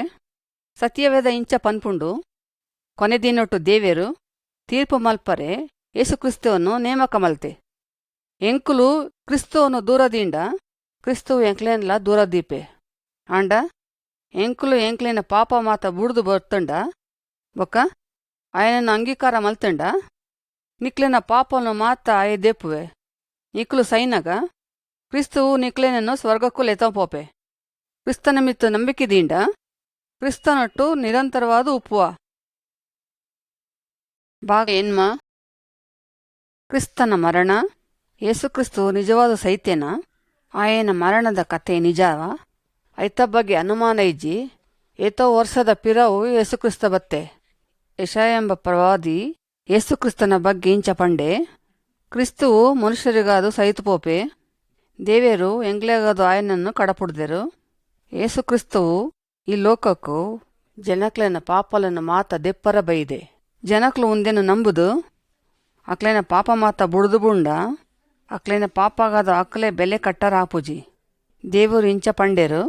ಸತ್ಯವೇದ ಇಂಚ ಪನ್ಪುಂಡು ಕೊನೆ ದಿನೊಟ್ಟು ದೇವೇರು ತೀರ್ಪು ಮಲ್ಪರೆ ಯೇಸುಕ್ರಿಸ್ತುವನ್ನು ನೇಮಕ ಮಲ್ತೆ. ಎಂಕುಲು ಕ್ರಿಸ್ತುವನ್ನು ದೂರದಿಂಡ ಕ್ರಿಸ್ತುವು ಎಂಕ್ಲೇನ್ಲ ದೂರದೀಪೆ ಆಂಡ ಎಂಕುಲು ಎಂಕ್ಲೇನ ಪಾಪ ಮಾತ ಬುಡ್ದು ಬರ್ತಂಡ ಬೊಕ್ಕ ఆయనను ಅಂಗೀಕಾರ ಮಲ್ತಂಡ ನಿಕ್ಲೆನ ಪಾಪವನ್ನು ಮಾತ ಆಯ ದೇಪುವೆ. ನಿಕ್ಲು ಸೈನಗ ಕ್ರಿಸ್ತುವು ನಿಕ್ಲೇನನ್ನು ಸ್ವರ್ಗಕ್ಕೂ ಲೆತಂಪೋಪೆ. ಕ್ರಿಸ್ತನ ಮಿತ್ತು ನಂಬಿಕೆದೀಂಡ ಕ್ರಿಸ್ತನೊಟ್ಟು ನಿರಂತರವಾದ ಉಪ್ಪುವ ಭಾಗ ಎನ್ಮ ಕ್ರಿಸ್ತನ ಮರಣ. ಯೇಸುಕ್ರಿಸ್ತು ನಿಜವಾದ ಸೈತ್ಯನ ಆಯನ ಮರಣದ ಕತೆ ನಿಜವ ಐತ ಬಗ್ಗೆ ಅನುಮಾನ ಇಜ್ಜಿ ಏತೋ ವರ್ಷದ ಪಿರವು ಯೇಸುಕ್ರಿಸ್ತ ಬತ್ತೆ. ಯಶಾಯ ಎಂಬ ಪ್ರವಾದಿ ಯೇಸುಕ್ರಿಸ್ತನ ಬಗ್ಗೆ ಇಂಚ ಪಂಡೆ ಕ್ರಿಸ್ತುವು ಮನುಷ್ಯರಿಗಾದು ಸಹಿತುಪೋಪೆ ದೇವೇರು ಎಂಗ್ಲೆಗಾದು ఆయనನ್ನು కడపుಡ್దెరు. ఏసుక్రీస్తువు ఈ లోకకు ಜನಕ್ಲೆನ ಪಾಪలను ಮಾತ ದೆಪ್ಪರ ಬೈದೆ. ಜನಕ್ಲು ಒಂದೇನು ನಂಬುದು ಅಕ್ಲೇನ ಪಾಪ ಮಾತ ಬುಡ್ದು ಬುಂಡ ಅಕ್ಲೇನ ಪಾಪಾಗಾದ ಅಕ್ಲೆ ಬೆಲೆ ಕಟ್ಟರ ಆಪುಜಿ. ದೇವರು ಇಂಚ ಪಂಡೇರು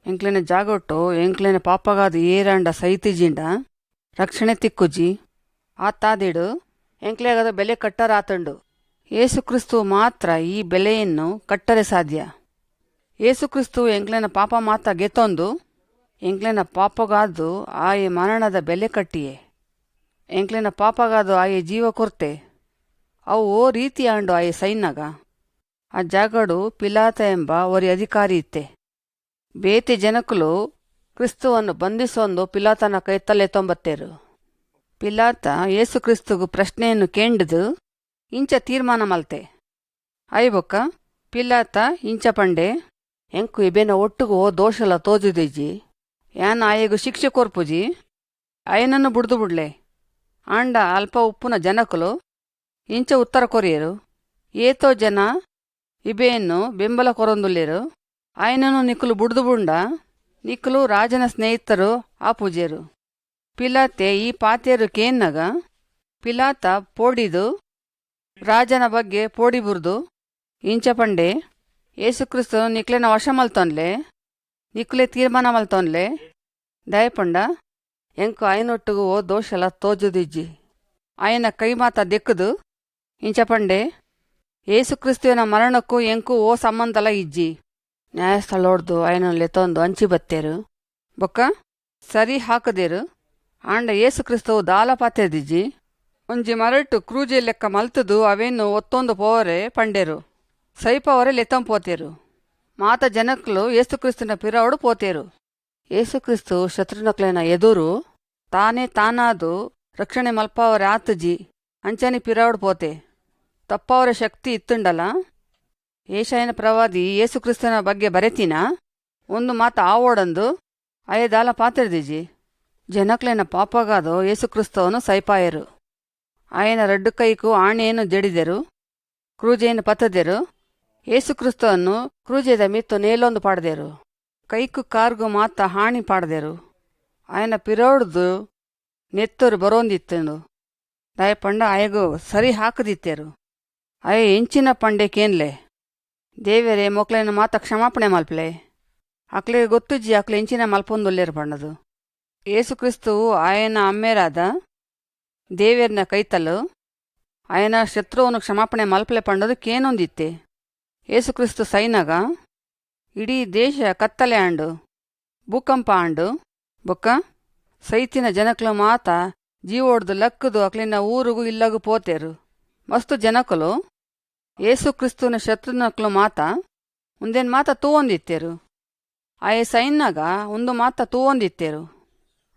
ಎಂಕ್ಲೇನ ಜಾಗೊಟ್ಟು ಎಂಕ್ಲೇನ ಪಾಪಗಾದ ಏರಾಂಡ ಸೈತಿಜಿಂಡ ರಕ್ಷಣೆ ತಿಕ್ಕುಜಿ ಆತಾದಿಡು ಎಂಕ್ಲೇಗಾದ ಬೆಲೆ ಕಟ್ಟರ ಆತಂಡು. ಏಸುಕ್ರಿಸ್ತು ಮಾತ್ರ ಈ ಬೆಲೆಯನ್ನು ಕಟ್ಟರೆ ಸಾಧ್ಯ. ಏಸುಕ್ರಿಸ್ತು ಎಂಕ್ಲೇನ ಪಾಪ ಮಾತ ಗೆತ್ತೊಂದು ಎಂಕ್ಲೇನ ಪಾಪಗಾದು ಆಯೆ ಮರಣದ ಬೆಲೆ ಕಟ್ಟಿಯೇ ಎಂಕ್ಲೇನ ಪಾಪಗಾದು ಆಯೆ ಜೀವ ಕೊರ್ತೆ ಅವು ಓ ರೀತಿ ಆಂಡು ಆಯೆ ಸೈನ್ನಗ ಆ ಜಾಗಡು ಪಿಲಾತ ಎಂಬ ಒರಿ ಅಧಿಕಾರಿ ಇತ್ತೆ. ಬೇತಿ ಜನಕುಲು ಕ್ರಿಸ್ತುವನ್ನು ಬಂಧಿಸೊಂದು ಪಿಲಾತನ ಕೈತಲ್ಲೆ ತೊಂಬತ್ತೇರು. ಪಿಲಾತ ಏಸು ಕ್ರಿಸ್ತುಗು ಪ್ರಶ್ನೆಯನ್ನು ಕೇಂಡದು ಇಂಚ ತೀರ್ಮಾನ ಮಲ್ತೆ. ಐಬೊಕ್ಕ ಪಿಲಾತ ಇಂಚ ಪಂಡೆ ಎಂಕು ಇಬೇನ ಒಟ್ಟುಗು ಓ ದೋಷಲ ತೋಜುದಿಜ್ಜಿ ಯಾನ್ ಆಯೆಗು ಶಿಕ್ಷೆ ಕೊರ್ಪುಜಿ ಆಯನನ್ನು ಬುಡ್ದು ಬುಡ್ಲೆ ಆಂಡ ಅಲ್ಪ ಉಪ್ಪುನ ಜನಕುಲು ಇಂಚ ಉತ್ತರ ಕೊರಿಯರು. ಏತೋ ಜನ ಇಬೇಯನ್ನು ಬೆಂಬಲ ಕೊರೊಂದುಲ್ಲೇರು ಆಯನನ್ನು ನಿಕ್ಕುಲು ಬುಡ್ದು ಬುಂಡ ನಿಕ್ಕುಲು ರಾಜನ ಸ್ನೇಹಿತರು ಆಪುಜೇರು. ಪಿಲಾತೆ ಈ ಪಾತೇರು ಕೇನ್ನಗ ಪಿಲಾತ ಪೋಡಿದು ರಾಜನ ಬಗ್ಗೆ ಪೋಡಿ ಬುರ್ದು ಇಂಚ ಪಂಡೆ ಏಸುಕ್ರಿಸ್ತು ನಿಕ್ಲೆನ ವಶ ಮಲ್ತೊನ್ಲೆ ನಿಕ್ಲೆ ತೀರ್ಮಾನ ಮಲ್ತೊನ್ಲೆ ದಯಪಂಡ ಎಂಕು ಆಯನೊಟ್ಟುಗು ಓ ದೋಷಲ ತೋಜುದಿಜ್ಜಿ ಆಯನ ಕೈ ಮಾತ ದೆಕ್ಕುದು ಇಂಚ ಪಂಡೆ ಏಸುಕ್ರಿಸ್ತುವಿನ ಮರಣಕ್ಕೂ ಎಂಕು ಓ ಸಂಬಂಧಲ ಇಜ್ಜಿ ನ್ಯಾಯಸ್ಥಳೋಡ್ದು ಆಯನಲ್ಲೆ ತೊಂದು ಅಂಚಿ ಬತ್ತೇರು. ಬೊಕ್ಕ ಸರಿ ಹಾಕದೇರು ಆಂಡ ಏಸುಕ್ರಿಸ್ತವು ದಾಲ ಪಾತೆದಿಜ್ಜಿ ಒಂಜಿ ಮರಟ್ಟು ಕ್ರೂಜೆ ಲೆಕ್ಕ ಮಲ್ತದು ಅವೇನು ಒತ್ತೊಂದು ಪೋವರೆ ಪಂಡೇರು ಸೈಪವರೆ ಲೆತ್ತಂ ಪೋತೇರು. ಮಾತ ಜನಕ್ಲು ಏಸುಕ್ರಿಸ್ತುನ ಪಿರವಡು ಪೋತೇರು. ಏಸುಕ್ರಿಸ್ತು ಶತ್ರುನಕ್ಲೆನ ಎದುರು ತಾನೇ ತಾನಾದು ರಕ್ಷಣೆ ಮಲ್ಪವರೆ ಆತಜಿ ಅಂಚನಿ ಪಿರವಡು ಪೋತೆ ತಪ್ಪವರ ಶಕ್ತಿ ಇತ್ತುಂಡಲ. ಏಷಾಯನ ಪ್ರವಾದಿ ಏಸುಕ್ರಿಸ್ತನ ಬಗ್ಗೆ ಬರೆತಿನ ಒಂದು ಮಾತ ಆವೋಡಂದು ಅಯದಾಲ ಪಾತಿರ್ದಿಜಿ ಜನಕ್ಲೆನ ಪಾಪಗಾದು ಏಸುಕ್ರಿಸ್ತವನು ಸೈಪಾಯರು. ಆಯನ ರಡ್ಡು ಕೈಕು ಆಣೆಯನ್ನು ಜಡಿದೆರು ಕ್ರೂಜೆಯನ್ನು ಪತ್ತದೆರು. ಏಸುಕ್ರಿಸ್ತವನ್ನು ಕ್ರೂಜೆದ ಮಿತ್ತು ನೇಲೊಂದು ಪಾಡ್ದೆರು ಕೈಕು ಕಾರ್ಗು ಮಾತ ಹಾಣಿ ಪಾಡ್ದೆರು. ಆಯನ ಪಿರೋಡ್ದು ನೆತ್ತರು ಬರೋಂದಿತ್ತಂದು ದಯಪಂಡ ಆಯಗು ಸರಿ ಹಾಕದಿತ್ತೇರು. ಅಯ ಎಂಚಿನ ಪಂಡೆ ಕೇನ್ಲೆ ದೇವರೇ ಮೊಕ್ಲೇನ ಮಾತ ಕ್ಷಮಾಪಣೆ ಮಲ್ಪಲೆ ಅಕ್ಲೆಗೆ ಗೊತ್ತುಜ್ಜಿ ಅಕ್ಲೆ ಎಂಚಿನ ಮಲ್ಪೊಂದುಲ್ಲೇರು ಪಂಡದು. ಏಸುಕ್ರಿಸ್ತುವು ಆಯನ ಅಮ್ಮೇರಾದ ದೇವೇರ್ನ ಕೈತಲು ಆಯನ ಶತ್ರುವನ್ನು ಕ್ಷಮಾಪಣೆ ಮಲ್ಪಲೆ ಪಂಡದು ಕೇನೊಂದಿತ್ತೆ. ಏಸುಕ್ರಿಸ್ತು ಸೈನಗ ಇಡೀ ದೇಶ ಕತ್ತಲೆ ಆಂಡು ಭೂಕಂಪ ಆಂಡು ಬೊಕ್ಕ ಸೈತಿನ ಜನಕ್ಲು ಮಾತ ಜೀವೋಡ್ದು ಲಕ್ಕದು ಅಕ್ಲಿನ ಊರುಗು ಇಲ್ಲಗು ಪೋತೇರು. ಮಸ್ತು ಜನಕುಲು ಏಸುಕ್ರಿಸ್ತುನ ಶತ್ರುನಕ್ಲು ಮಾತ ಒಂದೇನು ಮಾತ ತೂವೊಂದಿತ್ತೇರು ಆಯೆ ಸೈನ್ನಾಗ ಒಂದು ಮಾತ ತೂವೊಂದಿತ್ತೇರು.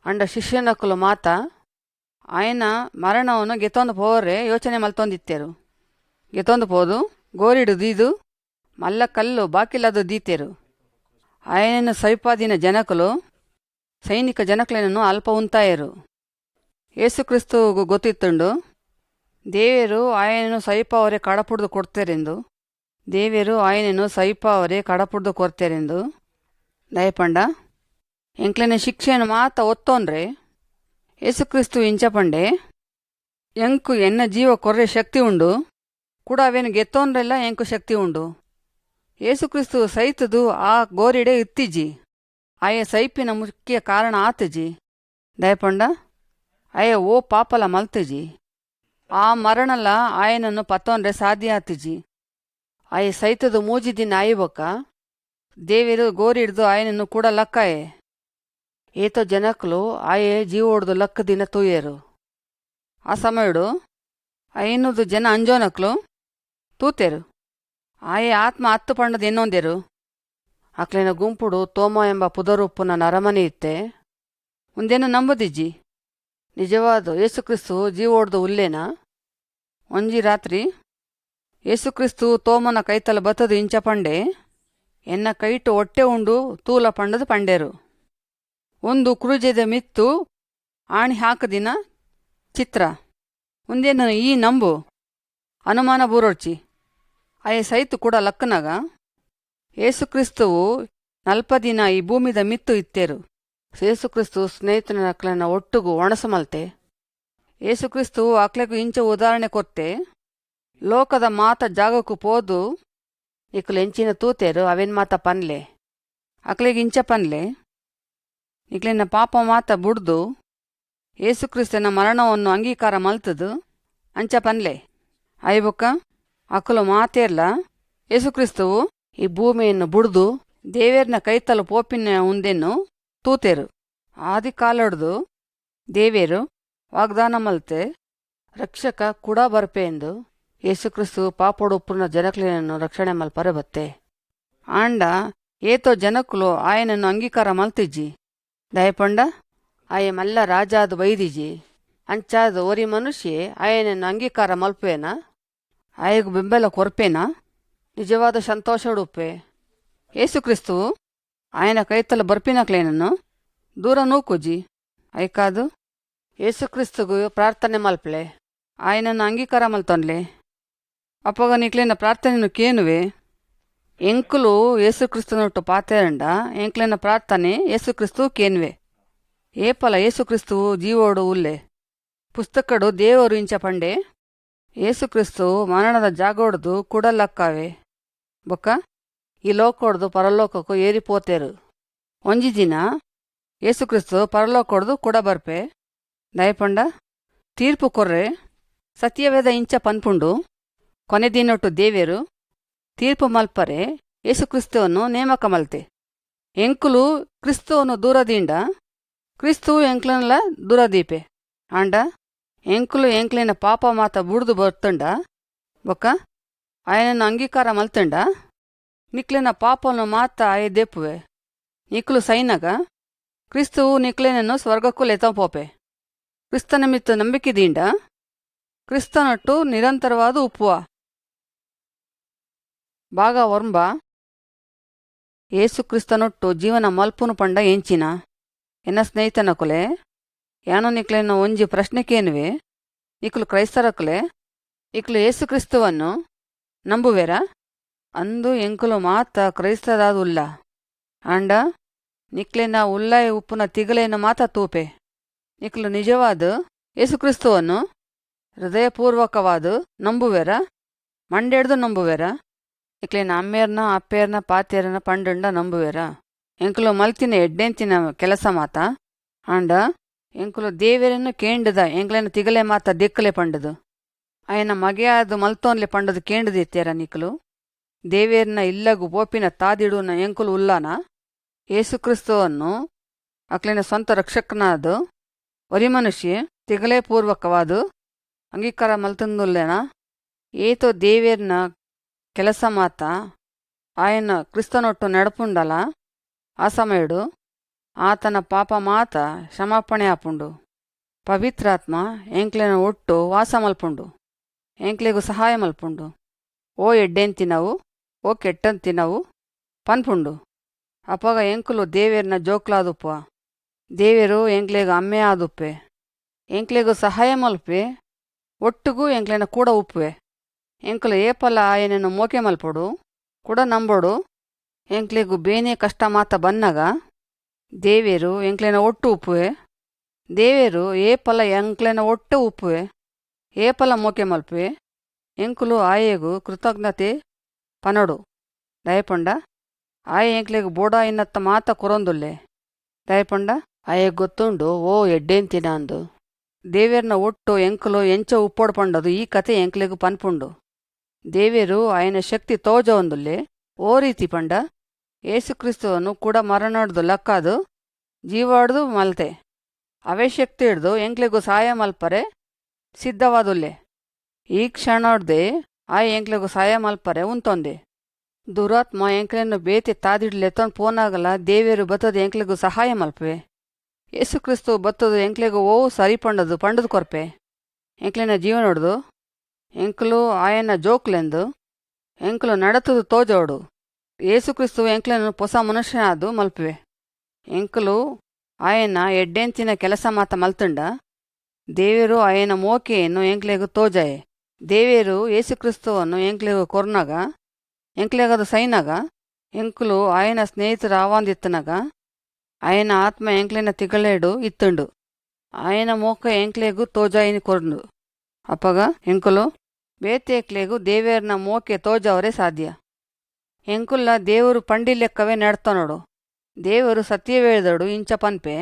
ಅಂಡ ಶಿಷ್ಯನಕುಲು ಮಾತ ಆಯನ ಮರಣವನ್ನು ಗೆತ್ತೊಂದು ಪೋರೆ ಯೋಚನೆ ಮಲ್ತೊಂದಿತ್ತೇರು. ಗೆತ್ತೊಂದು ಪೋದು ಗೋರಿಡು ದೀದು ಮಲ್ಲ ಕಲ್ಲು ಬಾಕಿಲದು ದೀತೇರು. ಆಯನನ್ನು ಸೈಪಾದಿನ ಜನಕುಲು ಸೈನಿಕ ಜನಕ್ಲೇನನ್ನು ಅಲ್ಪ ಉಂತಾಯರು. ಏಸುಕ್ರಿಸ್ತುಗೂ ಗೊತ್ತಿತ್ತುಂಡು ದೇವೇರು ಆಯನನ್ನು ಸೈಪಾವರೆ ಕಡಪುಡ್ದು ಕೊಡ್ತೇರೆಂದು ದೇವೇರು ಆಯನನ್ನು ಸೈಪಾವರೆ ಕಡಪುಡ್ದು ಕೊಡ್ತೇರೆಂದು ದಯಪಂಡ ಎಂಕ್ಲೆನ ಶಿಕ್ಷೆಯನ್ನು ಮಾತ ಒತ್ತೋನ್ರೆ ಏಸುಕ್ರಿಸ್ತು ಇಂಚಪಂಡೆ ಎಂಕು ಎನ್ನ ಜೀವ ಕೊರ್ರೆ ಶಕ್ತಿ ಉಂಡು ಕೂಡ ಅವೇನು ಗೆತ್ತೋನ್ರೆಲ್ಲ ಎಂಕು ಶಕ್ತಿ ಉಂಡು. ಏಸುಕ್ರಿಸ್ತು ಸೈತದು ಆ ಗೋರಿಡೆ ಇತ್ತಿಜಿ ಆಯ ಸೈಪಿನ ಮುಖ್ಯ ಕಾರಣ ಆತಜಿ ದಯಪಂಡ ಅಯ ಓ ಪಾಪಲ ಮಲ್ತಜಿ ಆ ಮರಣಲ ಆಯನನ್ನು ಪತ್ತೋನ್ರೆ ಸಾಧ್ಯ ಆತಜಿ ಆಯ ಸೈತದು ಮೂಜಿ ದಿನ ಆಯ್ಬೊಕ್ಕ ದೇವೇರು ಗೋರಿಡ್ದು ಆಯನನ್ನು ಕೂಡ ಲಕ್ಕಾಯೆ ಏತೋ ಜನಕ್ಲು ಆಯೆ ಜೀವೋಡ್ದು ಲಕ್ಕ ದಿನ ತೂಯೇರು. ಆ ಸಮಯಡು 500 ಜನ ಅಂಜೋನಕ್ಲು ತೂತೇರು. ಆಯೆ ಆತ್ಮ ಹತ್ತು ಪಂಡದು ಎನ್ನೊಂದೇರು. ಅಕ್ಲೇನ ಗುಂಪುಡು ತೋಮ ಎಂಬ ಪುದರುಪ್ಪುನ ನರಮನೆ ಇತ್ತೆ ಒಂದೇನು ನಂಬುದಿಜ್ಜಿ ನಿಜವಾದ ಏಸುಕ್ರಿಸ್ತು ಜೀವೋಡ್ದು ಉಲ್ಲೇನ. ಒಂಜಿ ರಾತ್ರಿ ಏಸುಕ್ರಿಸ್ತು ತೋಮನ ಕೈತಲ ಬತ್ತದು ಇಂಚ ಪಂಡೆ ಎನ್ನ ಕೈಟು ಹೊಟ್ಟೆ ಉಂಡು ತೂಲ ಪಂಡದು ಪಂಡೇರು. ಒಂದು ಕ್ರೂಜೆದ ಮಿತ್ತು ಆಣಿ ಹಾಕದಿನ ಚಿತ್ರ ಒಂದೇನು ಈ ನಂಬು ಅನುಮಾನ ಬೂರೊಡ್ಚಿ ಅಯ್ಯ ಸೈತು ಕೂಡ ಲಕ್ಕನಾಗ ಏಸುಕ್ರಿಸ್ತುವು 40 ದಿನ ಈ ಭೂಮಿದ ಮಿತ್ತು ಇತ್ತೇರು. ಏಸುಕ್ರಿಸ್ತು ಸ್ನೇಹಿತನ ಅಕ್ಲನ ಒಟ್ಟುಗು ಒಣಸಮಲ್ತೆ. ಏಸುಕ್ರಿಸ್ತುವು ಅಕ್ಲೆಗೂ ಇಂಚ ಉದಾಹರಣೆ ಕೊರ್ತೆ. ಲೋಕದ ಮಾತ ಜಾಗಕ್ಕೂ ಪೋದು ಇಕ್ಲು ಎಂಚಿನ ತೂತೇರು ಅವೇನ್ ಮಾತ ಪನ್ಲೆ ಅಕ್ಲೆಗೆ ಇಂಚ ಪನ್ಲೆ ಇಕ್ಲಿನ ಪಾಪ ಮಾತ ಬುಡ್ದು ಏಸುಕ್ರಿಸ್ತನ ಮರಣವನ್ನು ಅಂಗೀಕಾರ ಮಲ್ತದು ಅಂಚ ಪನ್ಲೆ ಅಯ್ಯಬೊಕ್ಕ ಅಕ್ಕಲು ಮಾತೇರ್ಲ ಏಸುಕ್ರಿಸ್ತುವು ಈ ಭೂಮಿಯನ್ನು ಬುಡ್ದು ದೇವೇರ್ನ ಕೈತಲು ಪೋಪಿನ ಉಂದೆನ್ನು ತೂತೇರು. ಆದಿ ಕಾಲಡ್ದು ದೇವೇರು ವಾಗ್ದಾನ ಮಲ್ತೆ ರಕ್ಷಕ ಕೂಡ ಬರ್ಪೆ ಎಂದು ಏಸುಕ್ರಿಸ್ತು ಪಾಪೋಡು ಉಪ್ಪುನ ಜನಕ್ಲಿನನ್ನು ರಕ್ಷಣೆ ಮಲ್ಪರೆ ಬತ್ತೆ. ಆಂಡ ಏತೋ ಜನಕ್ಕುಲು ಆಯನನ್ನು ಅಂಗೀಕಾರ ಮಲ್ತಿಜ್ಜಿ ದಯಪಂಡ ಆಯ ಮಲ್ಲ ರಾಜಾದ ಬೈದಿಜಿ ಅಂಚಾದ ಒರಿ ಮನುಷ್ಯೆ ಆಯನನ್ನು ಅಂಗೀಕಾರ ಮಲ್ಪೇನ ಆಯಗು ಬೆಂಬಲ ಕೊರ್ಪೇನ ನಿಜವಾದ ಸಂತೋಷಡುಪ್ಪೆ. ಏಸುಕ್ರಿಸ್ತು ఆయన ಕೈತಲ ಬರ್ಪಿನಕ್ಲೇನನ್ನು ದೂರ ನೂಕುಜಿ ಐಕಾದು ಏಸುಕ್ರಿಸ್ತುಗು ಪ್ರಾರ್ಥನೆ ಮಲ್ಪಲೆ ఆయనನ್ನು ಅಂಗೀಕಾರ ಮಲ್ತೊನ್ಲೆ ಅಪ್ಪಗ ನಿಕ್ಲಿನ ಪ್ರಾರ್ಥನೆಯನ್ನು ಕೇನುವೆ ಎಂಕುಲು ಏಸುಕ್ರಿಸ್ತುನೊಟ್ಟು ಪಾತೆರಂಡ ಎಂಕ್ಲಿನ ಪ್ರಾರ್ಥನೆ ಏಸುಕ್ರಿಸ್ತು ಕೇನುವೆ. ಏಪಲ ಏಸುಕ್ರಿಸ್ತುವು ಜೀವೋಡು ಉಲ್ಲೆ ಪುಸ್ತಕಡು ದೇವರು ಇಂಚ ಪಂಡೆ ಏಸುಕ್ರಿಸ್ತು ಮರಣದ ಜಾಗೋಡ್ದು ಕುಡಲಕ್ಕಾವೆ ಬೊಕ್ಕ ಈ ಲೋಕೊಡ್ದು ಪರಲೋಕಕ್ಕೂ ಏರಿಪೋತೇರು. ಒಂಜಿ ದಿನ ಏಸುಕ್ರಿಸ್ತು ಪರಲೋಕೊಡ್ದು ಕುಡ ಬರ್ಪೆ ದಯಪಂಡ ತೀರ್ಪು ಕೊರ್ರೆ ಸತ್ಯವೇದ ಇಂಚ ಪನ್ಪುಂಡು ಕೊನೆ ದಿನೊಟ್ಟು ದೇವೇರು ತೀರ್ಪು ಮಲ್ಪರೆ ಏಸುಕ್ರಿಸ್ತುವನ್ನು ನೇಮಕ ಮಲ್ತೆ. ಎಂಕುಲು ಕ್ರಿಸ್ತುವನ್ನು ದೂರದಿಂಡ ಕ್ರಿಸ್ತುವು ಎಂಕ್ಲನಲ ದೂರದೀಪೆ ಆಂಡ ಎಂಕುಲು ಎಂಕ್ಲಿನ ಪಾಪ ಮಾತ ಬುಡ್ದು ಬರ್ತಂಡ ಬೊಕ್ಕ ఆయనನ್ನು ಅಂಗೀಕಾರ ಮಲ್ತಂಡ ನಿಕ್ಲಿನ ಪಾಪವನ್ನು ಮಾತ ಆಯ ದೇಪುವೆ. ನಿಕ್ಲು ಸೈನಗ ಕ್ರಿಸ್ತುವು ನಿಕ್ಲಿನನ್ನು ಸ್ವರ್ಗಕ್ಕೂ ಲೆತಂಪೋಪೆ. ಕ್ರಿಸ್ತನ ಮಿತ್ತ ನಂಬಿಕೆದೀಂಡ ಕ್ರಿಸ್ತನೊಟ್ಟು ನಿರಂತರವಾದ ಉಪ್ಪುವ ಬಾಗ ವರ್ಂಬ ಏಸುಕ್ರಿಸ್ತನೊಟ್ಟು ಜೀವನ ಮಲ್ಪುನು ಪಂಡ ಎಂಚಿನ ಎನ್ನ ಸ್ನೇಹಿತನ ಕೊಲೆ ಯಾನೋ ನಿಕ್ಲಿನ ಒಂಜಿ ಪ್ರಶ್ನೆಕೇನುವೆ ಇಕ್ಲು ಕ್ರೈಸ್ತರಕ್ಲೆ ಇಕ್ಲು ಏಸುಕ್ರಿಸ್ತುವನ್ನು ನಂಬುವೆರ ಅಂದು ಎಂಕುಲು ಮಾತ ಕ್ರೈಸ್ತದಾದು ಉಲ್ಲ ಆಂಡ ನಿಕ್ಲಿನ ಉಲ್ಲಾಯ ಉಪ್ಪುನ ತಿಗಲೇನ ಮಾತ ತೂಪೆ. ನಿಕ್ಲು ನಿಜವಾದ ಏಸುಕ್ರಿಸ್ತುವನ್ನು ಹೃದಯಪೂರ್ವಕವಾದ ನಂಬುವೆರ ಮಂಡೆಡ್ದು ನಂಬುವೆರ ಇಕ್ಲಿನ ಅಮ್ಮೇರ್ನ ಅಪ್ಪೇರ್ನ ಪಾತೇರನ ಪಂಡುಂಡ ನಂಬುವೆರ ಎಂಕುಲು ಮಲ್ತಿನ ಎಡ್ಡೆಂತಿನ ಕೆಲಸ ಮಾತ ಆಂಡ ಎಂಕುಲು ದೇವೇರನ್ನು ಕೇಂಡದ ಎಂಕ್ಲೆನ ತಿಗಲೆ ಮಾತ ದಿಕ್ಕಲೆ ಪಂಡದು ಆಯನ ಮಗೆಯಾದ ಮಲ್ತೋನ್ಲೆ ಪಂಡದು ಕೇಂಡದಿತ್ತೇರ ನಿಕ್ಲು ದೇವೇರ್ನ ಇಲ್ಲಗು ಪೋಪಿನ ತಾದಿಡುನ ಎಂಕುಲು ಉಲ್ಲಾನ ಏಸುಕ್ರಿಸ್ತುವನ್ನು ಅಕ್ಲಿನ ಸ್ವಂತ ರಕ್ಷಕನಾದ ಒರಿ ಮನುಷ್ಯೆ ತಿಗಲೇ ಪೂರ್ವಕವಾದ ಅಂಗೀಕಾರ ಮಲ್ತಂದುಲ್ಲೇನ ಏತೋ ದೇವೇರ್ನ ಕೆಲಸ ಮಾತ ఆయన ಕ್ರಿಸ್ತನೊಟ್ಟು ನಡಪುಂಡಲ ಆ ಸಮಯಡು ಆತನ ಪಾಪ ಮಾತ ಕ್ಷಮಾಪಣೆ ಆಪುಂಡು. ಪವಿತ್ರಾತ್ಮ ಎಂಕ್ಲೆನ ಒಟ್ಟು ವಾಸ ಮಲ್ಪುಂಡು ಎಂಕ್ಲೆಗೂ ಸಹಾಯ ಮಲ್ಪುಂಡು. ಓ ಎಡ್ಡೆಂತಿನವು ಓ ಕೆಟ್ಟಂತಿನವು ಪನ್ಪುಂಡು ಅಪಗ ಎಂಕುಲು ದೇವೇರ್ನ ಜೋಕ್ಲಾದುಪ್ಪ ದೇವೇರು ಎಂಕ್ಲೆಗೂ ಅಮ್ಮೆ ಆದುಪ್ಪೆ ಎಂಕ್ಲೆಗೂ ಸಹಾಯ ಮಲ್ಪೆ ಒಟ್ಟುಗೂ ಎಂಕ್ಲೆನ ಕೂಡ ಉಪ್ಪುವೆ. ಎಂಕುಲು ಏಪಲ ಆಯನನ್ನು ಮೋಕೆ ಮಲ್ಪೊಡು ಕೂಡ ನಂಬೋಡು ಎಂಕ್ಲೆಗೂ ಬೇನೆ ಕಷ್ಟ ಮಾತ ಬನ್ನಗ ದೇವೇರು ಎಂಕ್ಲೆನ ಒಟ್ಟು ಉಪ್ಪುವೆ. ದೇವೇರು ಏಪಲ ಎಂಕ್ಲೆನ ಒಟ್ಟು ಉಪ್ಪುವೆ ಏಪಲ ಮೋಕೆ ಮಲ್ಪುವೆ ಎಂಕುಲು ಆಯೆಗೂ ಕೃತಜ್ಞತೆ ಪನಡು ದಯಪಂಡ ಆಯ ಎಂಕ್ಲೆಗೂ ಬೋಡ ಇನ್ನತ್ತ ಮಾತ ಕೊರೊಂದುಲ್ಲೆ ದಯಪಂಡ ಆಯೆ ಗೊತ್ತುಂಡು ಓ ಎಡ್ಡೆಂತಿನ ಅಂದು ದೇವೇರ್ನ ಒಟ್ಟು ಎಂಕುಲು ಎಂಚ ಉಪ್ಪೋಡು ಪಂಡದು ಈ ಕತೆ ಎಂಕ್ಲೆಗೂ ಪನ್ಪುಂಡು. ದೇವೇರು ఆయన ಶಕ್ತಿ ತೋಜ ಒಂದುಲ್ಲೆ ಓ ರೀತಿ ಪಂಡ ಏಸುಕ್ರಿಸ್ತುವನ್ನು ಕೂಡ ಮರಣಡ್ದು ಲಕ್ಕಾದು ಜೀವಾಡ್ದು ಮಲ್ತೆ ಅವೇ ಶಕ್ತಿ ಹಿಡ್ದು ಎಂಕ್ಲೆಗೂ ಸಹಾಯ ಮಲ್ಪರೆ ಸಿದ್ಧವಾದುಲ್ಲೆ ಈ ಕ್ಷಣಡ್ದೆ ಎಂಕ್ಲೆಗೂ ಸಹಾಯ ಮಲ್ಪರೆ ಉಂತೊಂದೆ. ದುರಾತ್ಮ ಎಂಕ್ಲೆನ್ನು ಬೇತೆ ತಾದಿಡ್ಲೆತ್ತೊಂದು ಪೋನಾಗಲ ದೇವೇರು ಬತ್ತದು ಎಂಕ್ಲೆಗೂ ಸಹಾಯ ಮಲ್ಪೆ. ಏಸುಕ್ರಿಸ್ತು ಬತ್ತದು ಎಂಕ್ಲೆಗೂ ಓ ಸರಿಪಂಡದು ಪಂಡದು ಕೊರ್ಪೆ ಎಂಕ್ಲೆನ ಜೀವನ ಹೊಡ್ದು ಎಂಕುಲು ಆಯನ ಜೋಕ್ಲೆಂದು ಎಂಕುಲು ನಡತದು ತೋಜೋಡು ಏಸುಕ್ರಿಸ್ತು ಎಂಕ್ಲೆನು ಹೊಸ ಮನುಷ್ಯನಾದು ಮಲ್ಪುವೆ. ಎಂಕುಲು ಆಯನ ಎಡ್ಡೆಂತಿನ ಕೆಲಸ ಮಾತ ಮಲ್ತುಂಡ ದೇವೇರು ಆಯನ ಮೋಕೆಯನ್ನು ಎಂಕ್ಲೆಗೂ ತೋಜಾಯೆ ದೇವೇರು ಯೇಸುಕ್ರಿಸ್ತವನ್ನು ಎಂಕ್ಲೆಗು ಕೊರ್ನಾಗ ಎಂಕ್ಲೆಗದು ಸೈನಾಗ ಎಂಕುಲು ఆయన ಸ್ನೇಹಿತರ ಆವಾಂದಿತ್ತನಗ ఆయన ಆತ್ಮ ಎಂಕ್ಲೆನ ತಿಗಳೇಡು ಇತ್ತುಂಡು. ఆయన ಮೋಕ ಎಂಕ್ಲೆಗು ತೋಜಾಯಿನಿ ಕೊರ್ನು ಅಪ್ಪಗ ಎಂಕುಲು ಬೇತೇಕ್ಲೆಗು ದೇವೇರ್ನ ಮೋಕೆ ತೋಜವರೇ ಸಾಧ್ಯ. ಎಂಕುಲ್ಲ ದೇವರು ಪಂಡಿ ಲೆಕ್ಕವೇ ನಡ್ತಾನೋಡು. ದೇವರು ಸತ್ಯವೇಳ್ದಡು ಇಂಚ ಪನ್ಪೆ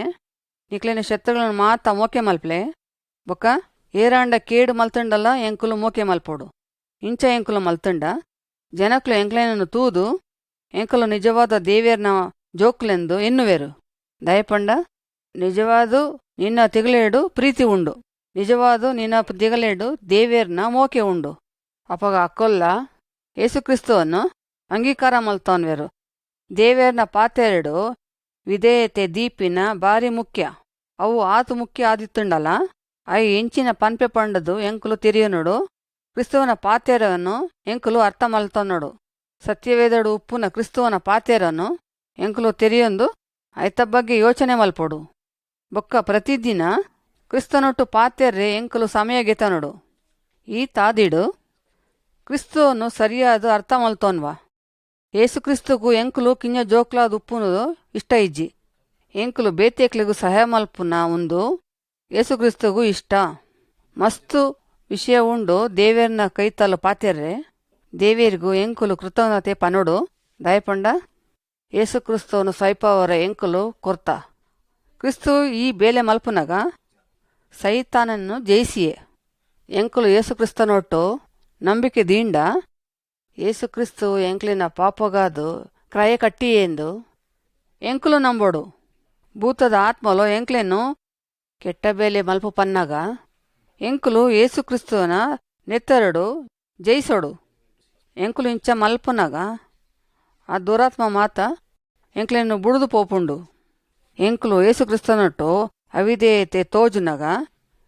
ನಿಕ್ಲಿನ ಶತ್ರುಗಳನ್ನು ಮಾತ ಮೋಕೆ ಮಲ್ಪ್ಲೆ ಬೊಕ್ಕ ಏರಾಂಡ ಕೇಡು ಮಲ್ತಂಡಲ್ಲ ಎಂಕುಲು ಮೋಕೆ ಮಲ್ಪೋಡು. ಇಂಚ ಎಂಕುಲು ಮಲ್ತಂಡ ಜನಕ್ಲು ಎಂಕ್ಲೆನನ್ನು ತೂದು ಎಂಕುಲು ನಿಜವಾದ ದೇವೇರ್ನ ಜೋಕ್ಲೆಂದು ಎನ್ನುವೆರು. ದಯಪಂಡ ನಿಜವಾದು ನಿನ್ನ ತಿಗಲೇಡು ಪ್ರೀತಿ ಉಂಡು, ನಿಜವಾದು ನಿನ್ನ ತಿಗಲೇಡು ದೇವೇರ್ನ ಮೋಕೆ ಉಂಡು. ಅಪ್ಪಗ ಅಕ್ಕೊಲ್ಲ ಯೇಸುಕ್ರಿಸ್ತವನ್ನು ಅಂಗೀಕಾರ ಮಲ್ತವನ್ವೆರು. ದೇವೇರ್ನ ಪಾತೆರಡು ವಿಧೇಯತೆ ದೀಪಿನ ಬಾರಿ ಮುಖ್ಯ. ಅವು ಆತು ಮುಖ್ಯ ಆದಿತ್ತುಂಡಲ್ಲ ಅವು ಎಂಚಿನ ಪನ್ಪೆ ಪಂಡದು ಎಂಕುಲು ತಿರಿಯನೋಡು. ಕ್ರಿಸ್ತವನ ಪಾತೆರವನ್ನು ಎಂಕುಲು ಅರ್ಥ ಮಲ್ತನೋಡು. ಸತ್ಯವೇದಡು ಉಪ್ಪುನ ಕ್ರಿಸ್ತವನ ಪಾತೆರನ್ನು ಎಂಕುಲು ತೆರೆಯೊಂದು ಐತ ಬಗ್ಗೆ ಯೋಚನೆ ಮಲ್ಪೊಡು. ಬೊಕ್ಕ ಪ್ರತಿದಿನ ಕ್ರಿಸ್ತನೊಟ್ಟು ಪಾತೆರ್ರೆ ಎಂಕುಲು ಸಮಯ ಗೆತನೋಡು. ಈ ತಾದಿಡು ಕ್ರಿಸ್ತವನ್ನು ಸರಿಯಾದ ಅರ್ಥ ಮಲ್ತೋನ್ವಾ. ಏಸುಕ್ರಿಸ್ತಗೂ ಎಂಕುಲು ಕಿಂಜ ಜೋಕ್ಲಾದ ಉಪ್ಪುನದು ಇಷ್ಟ ಇಜ್ಜಿ. ಎಂಕುಲು ಬೇತೇಕ್ಲೆಗೂ ಸಹಾಯ ಮಲ್ಪುನ ಉಂದು ಏಸುಕ್ರಿಸ್ತಗೂ ಇಷ್ಟ. ಮಸ್ತು ವಿಷಯ ಉಂಡು ದೇವೇರ್ನ ಕೈತಲು ಪಾತೆರ್ರೆ ದೇವೇರಿಗೂ ಎಂಕುಲು ಕೃತಜ್ಞತೆ ಪನೋಡು. ದಯಪಂಡ ಏಸುಕ್ರಿಸ್ತವನು ಸ್ವೈಪವರ ಎಂಕುಲು ಕೊರ್ತ ಕ್ರಿಸ್ತು ಈ ಬೇಲೆ ಮಲ್ಪುನಗ ಸೈತಾನನ್ನು ಜಯಿಸಿಯೇ ಎಂಕುಲು ಏಸುಕ್ರಿಸ್ತನೊಟ್ಟು ನಂಬಿಕೆ ದೀಂಡ ಏಸುಕ್ರಿಸ್ತು ಎಂಕ್ಲಿನ ಪಾಪಗಾದು ಕ್ರಯ ಕಟ್ಟಿಯೆಂದು ಎಂಕುಲು ನಂಬೋಡು. ಭೂತದ ಆತ್ಮಲು ಎಂಕ್ಲೆನ್ನು ಕೆಟ್ಟ ಬೇಲೆ ಮಲ್ಪು ಪನ್ನಾಗ ಎಂಕುಲು ಏಸುಕ್ರಿಸ್ತುವನ ನೆತ್ತರಡು ಜಯಿಸೋಡು. ಎಂಕುಲು ಇಂಚ ಮಲ್ಪುನಾಗ ಆ ದುರಾತ್ಮ ಮಾತ ಎಂಕ್ಲೆನ್ನು ಬುಡುದು ಪೋಪುಂಡು. ಎಂಕುಲು ಏಸುಕ್ರಿಸ್ತನೊಟ್ಟು ಅವಿಧೇಯತೆ ತೋಜುನಗ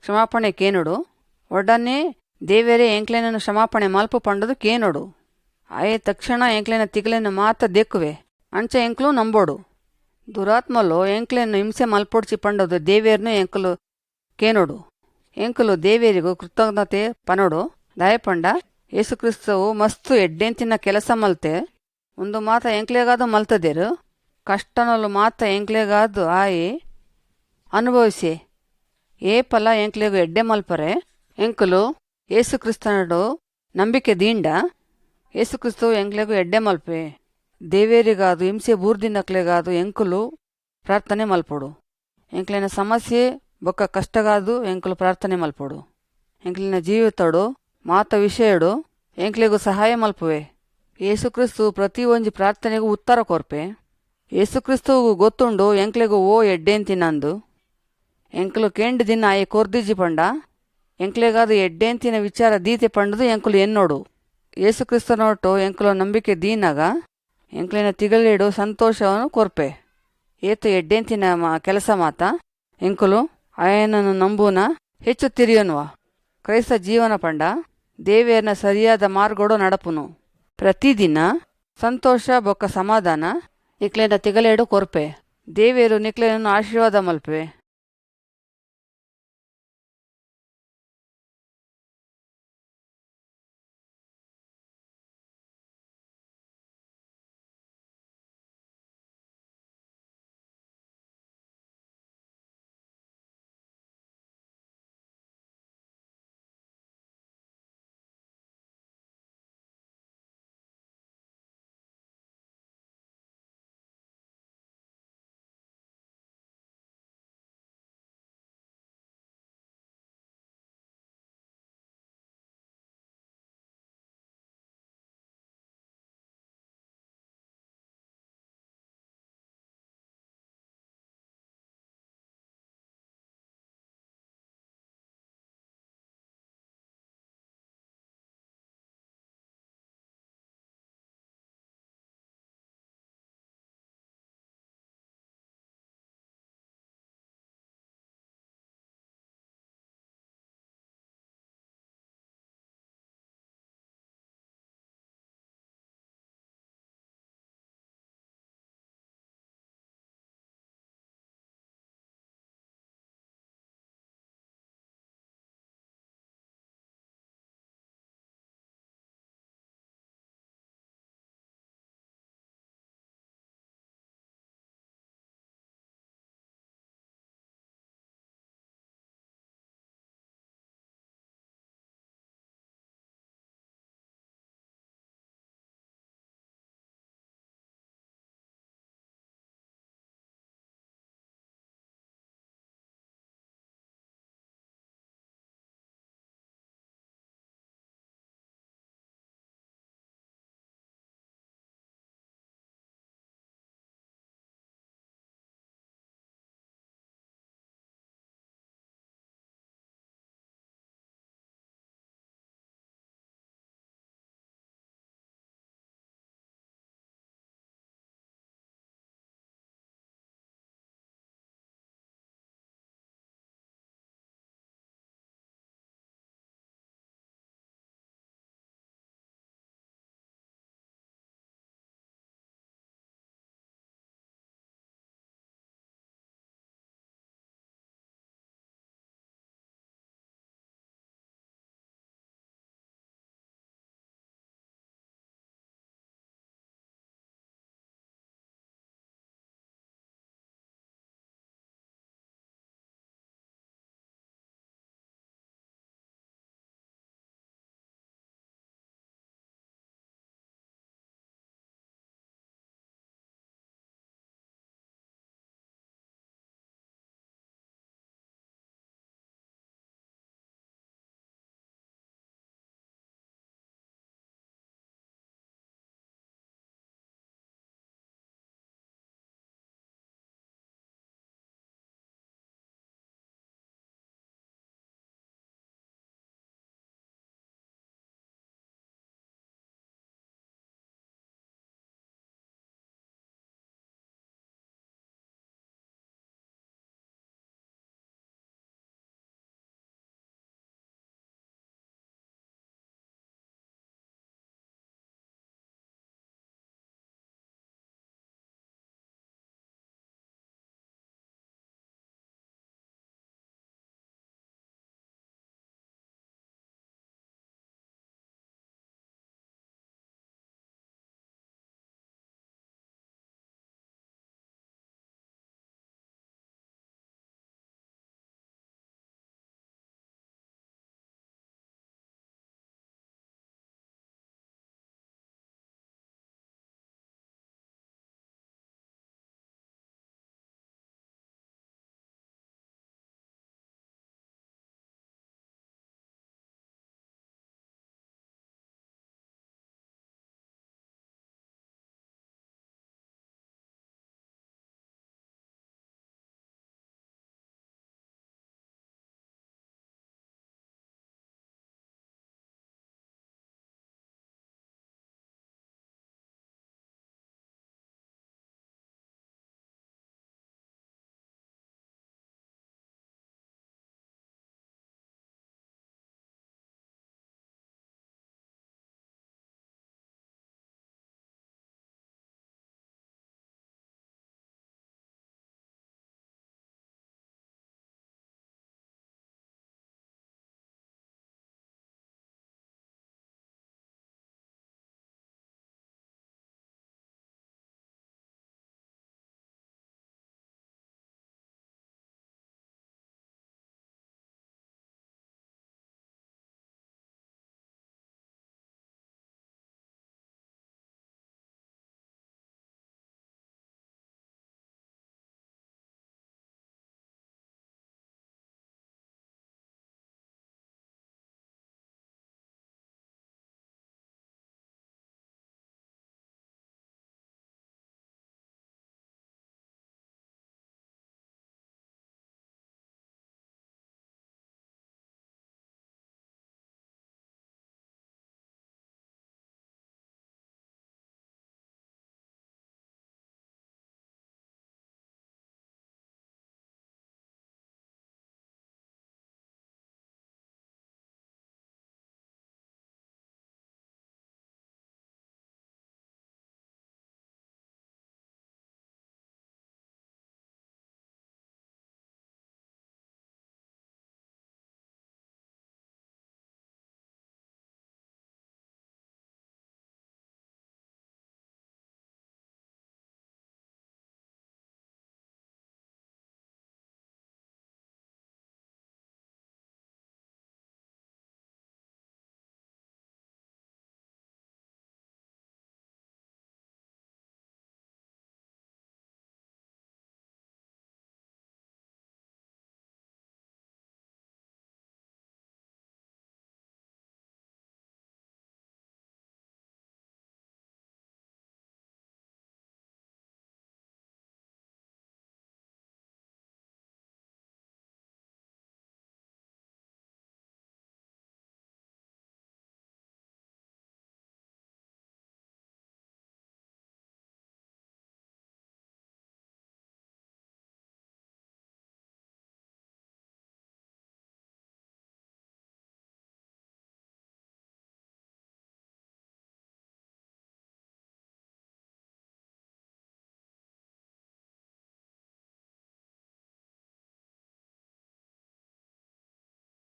ಕ್ಷಮಾಪಣೆ ಕೇನುಡು. ಒಡನೆ ದೇವೇರೇ ಎಂಕ್ಲೆನನ್ನು ಕ್ಷಮಾಪಣೆ ಮಲ್ಪು ಪಂಡದು ಕೇನೋಡು. ಆಯೇ ತಕ್ಷಣ ಎಂಕ್ಲೆನ ತಿಗಲೆನ ಮಾತ ದೆಕ್ಕುವೆ ಅಂಚ ಎಂಕ್ಲು ನಂಬೋಡು. ದುರಾತ್ಮಲು ಎಂಕ್ಲೆನ್ನು ಹಿಂಸೆ ಮಲ್ಪೊಡ್ಸಿ ಪಂಡದು ದೇವೇರ್ನು ಎಂಕುಲು ಕೇನೋಡು. ಎಂಕುಲು ದೇವೇರಿಗೂ ಕೃತಜ್ಞತೆ ಪನೋಡು. ದಯಪಂಡ ಏಸುಕ್ರಿಸ್ತವು ಮಸ್ತು ಎಡ್ಡೆಂತಿನ ಕೆಲಸ ಮಲ್ತೆ ಒಂದು ಮಾತ ಎಂಕ್ಲೆಗಾದು ಮಲ್ತದೇರು. ಕಷ್ಟನಲು ಮಾತ ಎಂಕ್ಲೆಗಾದು ಆಯಿ ಅನುಭವಿಸಿ ಏ ಫಲ ಎಂಕ್ಲೆಗೂ ಎಡ್ಡೆ ಮಲ್ಪರೆ ಎಂಕುಲು ಏಸುಕ್ರಿಸ್ತನಡು ನಂಬಿಕೆ ದೀಂಡ ಏಸುಕ್ರಿಸ್ತವು ಎಂಕ್ಲೆಗೂ ಎಡ್ಡೆ ಮಲ್ಪೆ ದೇವೇರಿಗಾದು ಹಿಂಸೆ ಬೂರ್ದಿನಕ್ಲೆಗಾದು ಎಂಕುಲು ಪ್ರಾರ್ಥನೆ ಮಲ್ಪೊಡು. ಎಂಕ್ಲಿನ ಸಮಸ್ಯೆ ಬೊಕ್ಕ ಕಷ್ಟಗಾದು ಎಂಕುಲು ಪ್ರಾರ್ಥನೆ ಮಲ್ಪೊಡು. ಎಂಕ್ಲಿನ ಜೀವಿತಡು ಮಾತ ವಿಷಯಡು ಎಂಕ್ಲೆಗೂ ಸಹಾಯ ಮಲ್ಪುವೆ. ಏಸುಕ್ರಿಸ್ತು ಪ್ರತಿ ಒಂಜಿ ಪ್ರಾರ್ಥನೆಗೂ ಉತ್ತರ ಕೊರ್ಪೆ. ಏಸುಕ್ರಿಸ್ತುವು ಗೊತ್ತುಂಡು ಎಂಕ್ಲೆಗೂ ಓ ಎಡ್ಡೆಂತಿನಂದು ಎಂಕುಲು ಕೆಂಡು ದಿನ ಆಯೆ ಕೊರ್ದಿಜ್ಜಿ ಪಂಡ ಎಂಕ್ಲೆಗಾದು ಎಡ್ಡೆಂತಿನ ವಿಚಾರ ದೀತೆ ಪಂಡದು ಎಂಕುಲು ಎನ್ನೋಡು. ಏಸುಕ್ರಿಸ್ತನೊಟ್ಟು ಎಂಕುಲು ನಂಬಿಕೆ ದೀನಾಗ ಎಂಕ್ಲಿನ ತಿಗಲೇಡು ಸಂತೋಷವನ್ನು ಕೊರ್ಪೆ. ಏತು ಎಡ್ಡೆಂತಿನ ಕೆಲಸ ಮಾತ ಎಂಕುಲು ಆಯನನ್ನು ನಂಬೂನ ಹೆಚ್ಚು ತಿರಿಯೋನ್ವಾ. ಕ್ರೈಸ್ತ ಜೀವನ ಪಂಡ ದೇವೇರ್ನ ಸರಿಯಾದ ಮಾರ್ಗೋಡು ನಡಪುನು. ಪ್ರತಿದಿನ ಸಂತೋಷ ಬೊಕ್ಕ ಸಮಾಧಾನ ಇಕ್ಲೆನ ತಿಗಲೇಡು ಕೊರ್ಪೆ. ದೇವೇರು ನಿಕ್ಲೆನನ್ನು ಆಶೀರ್ವಾದ ಮಲ್ಪೆ.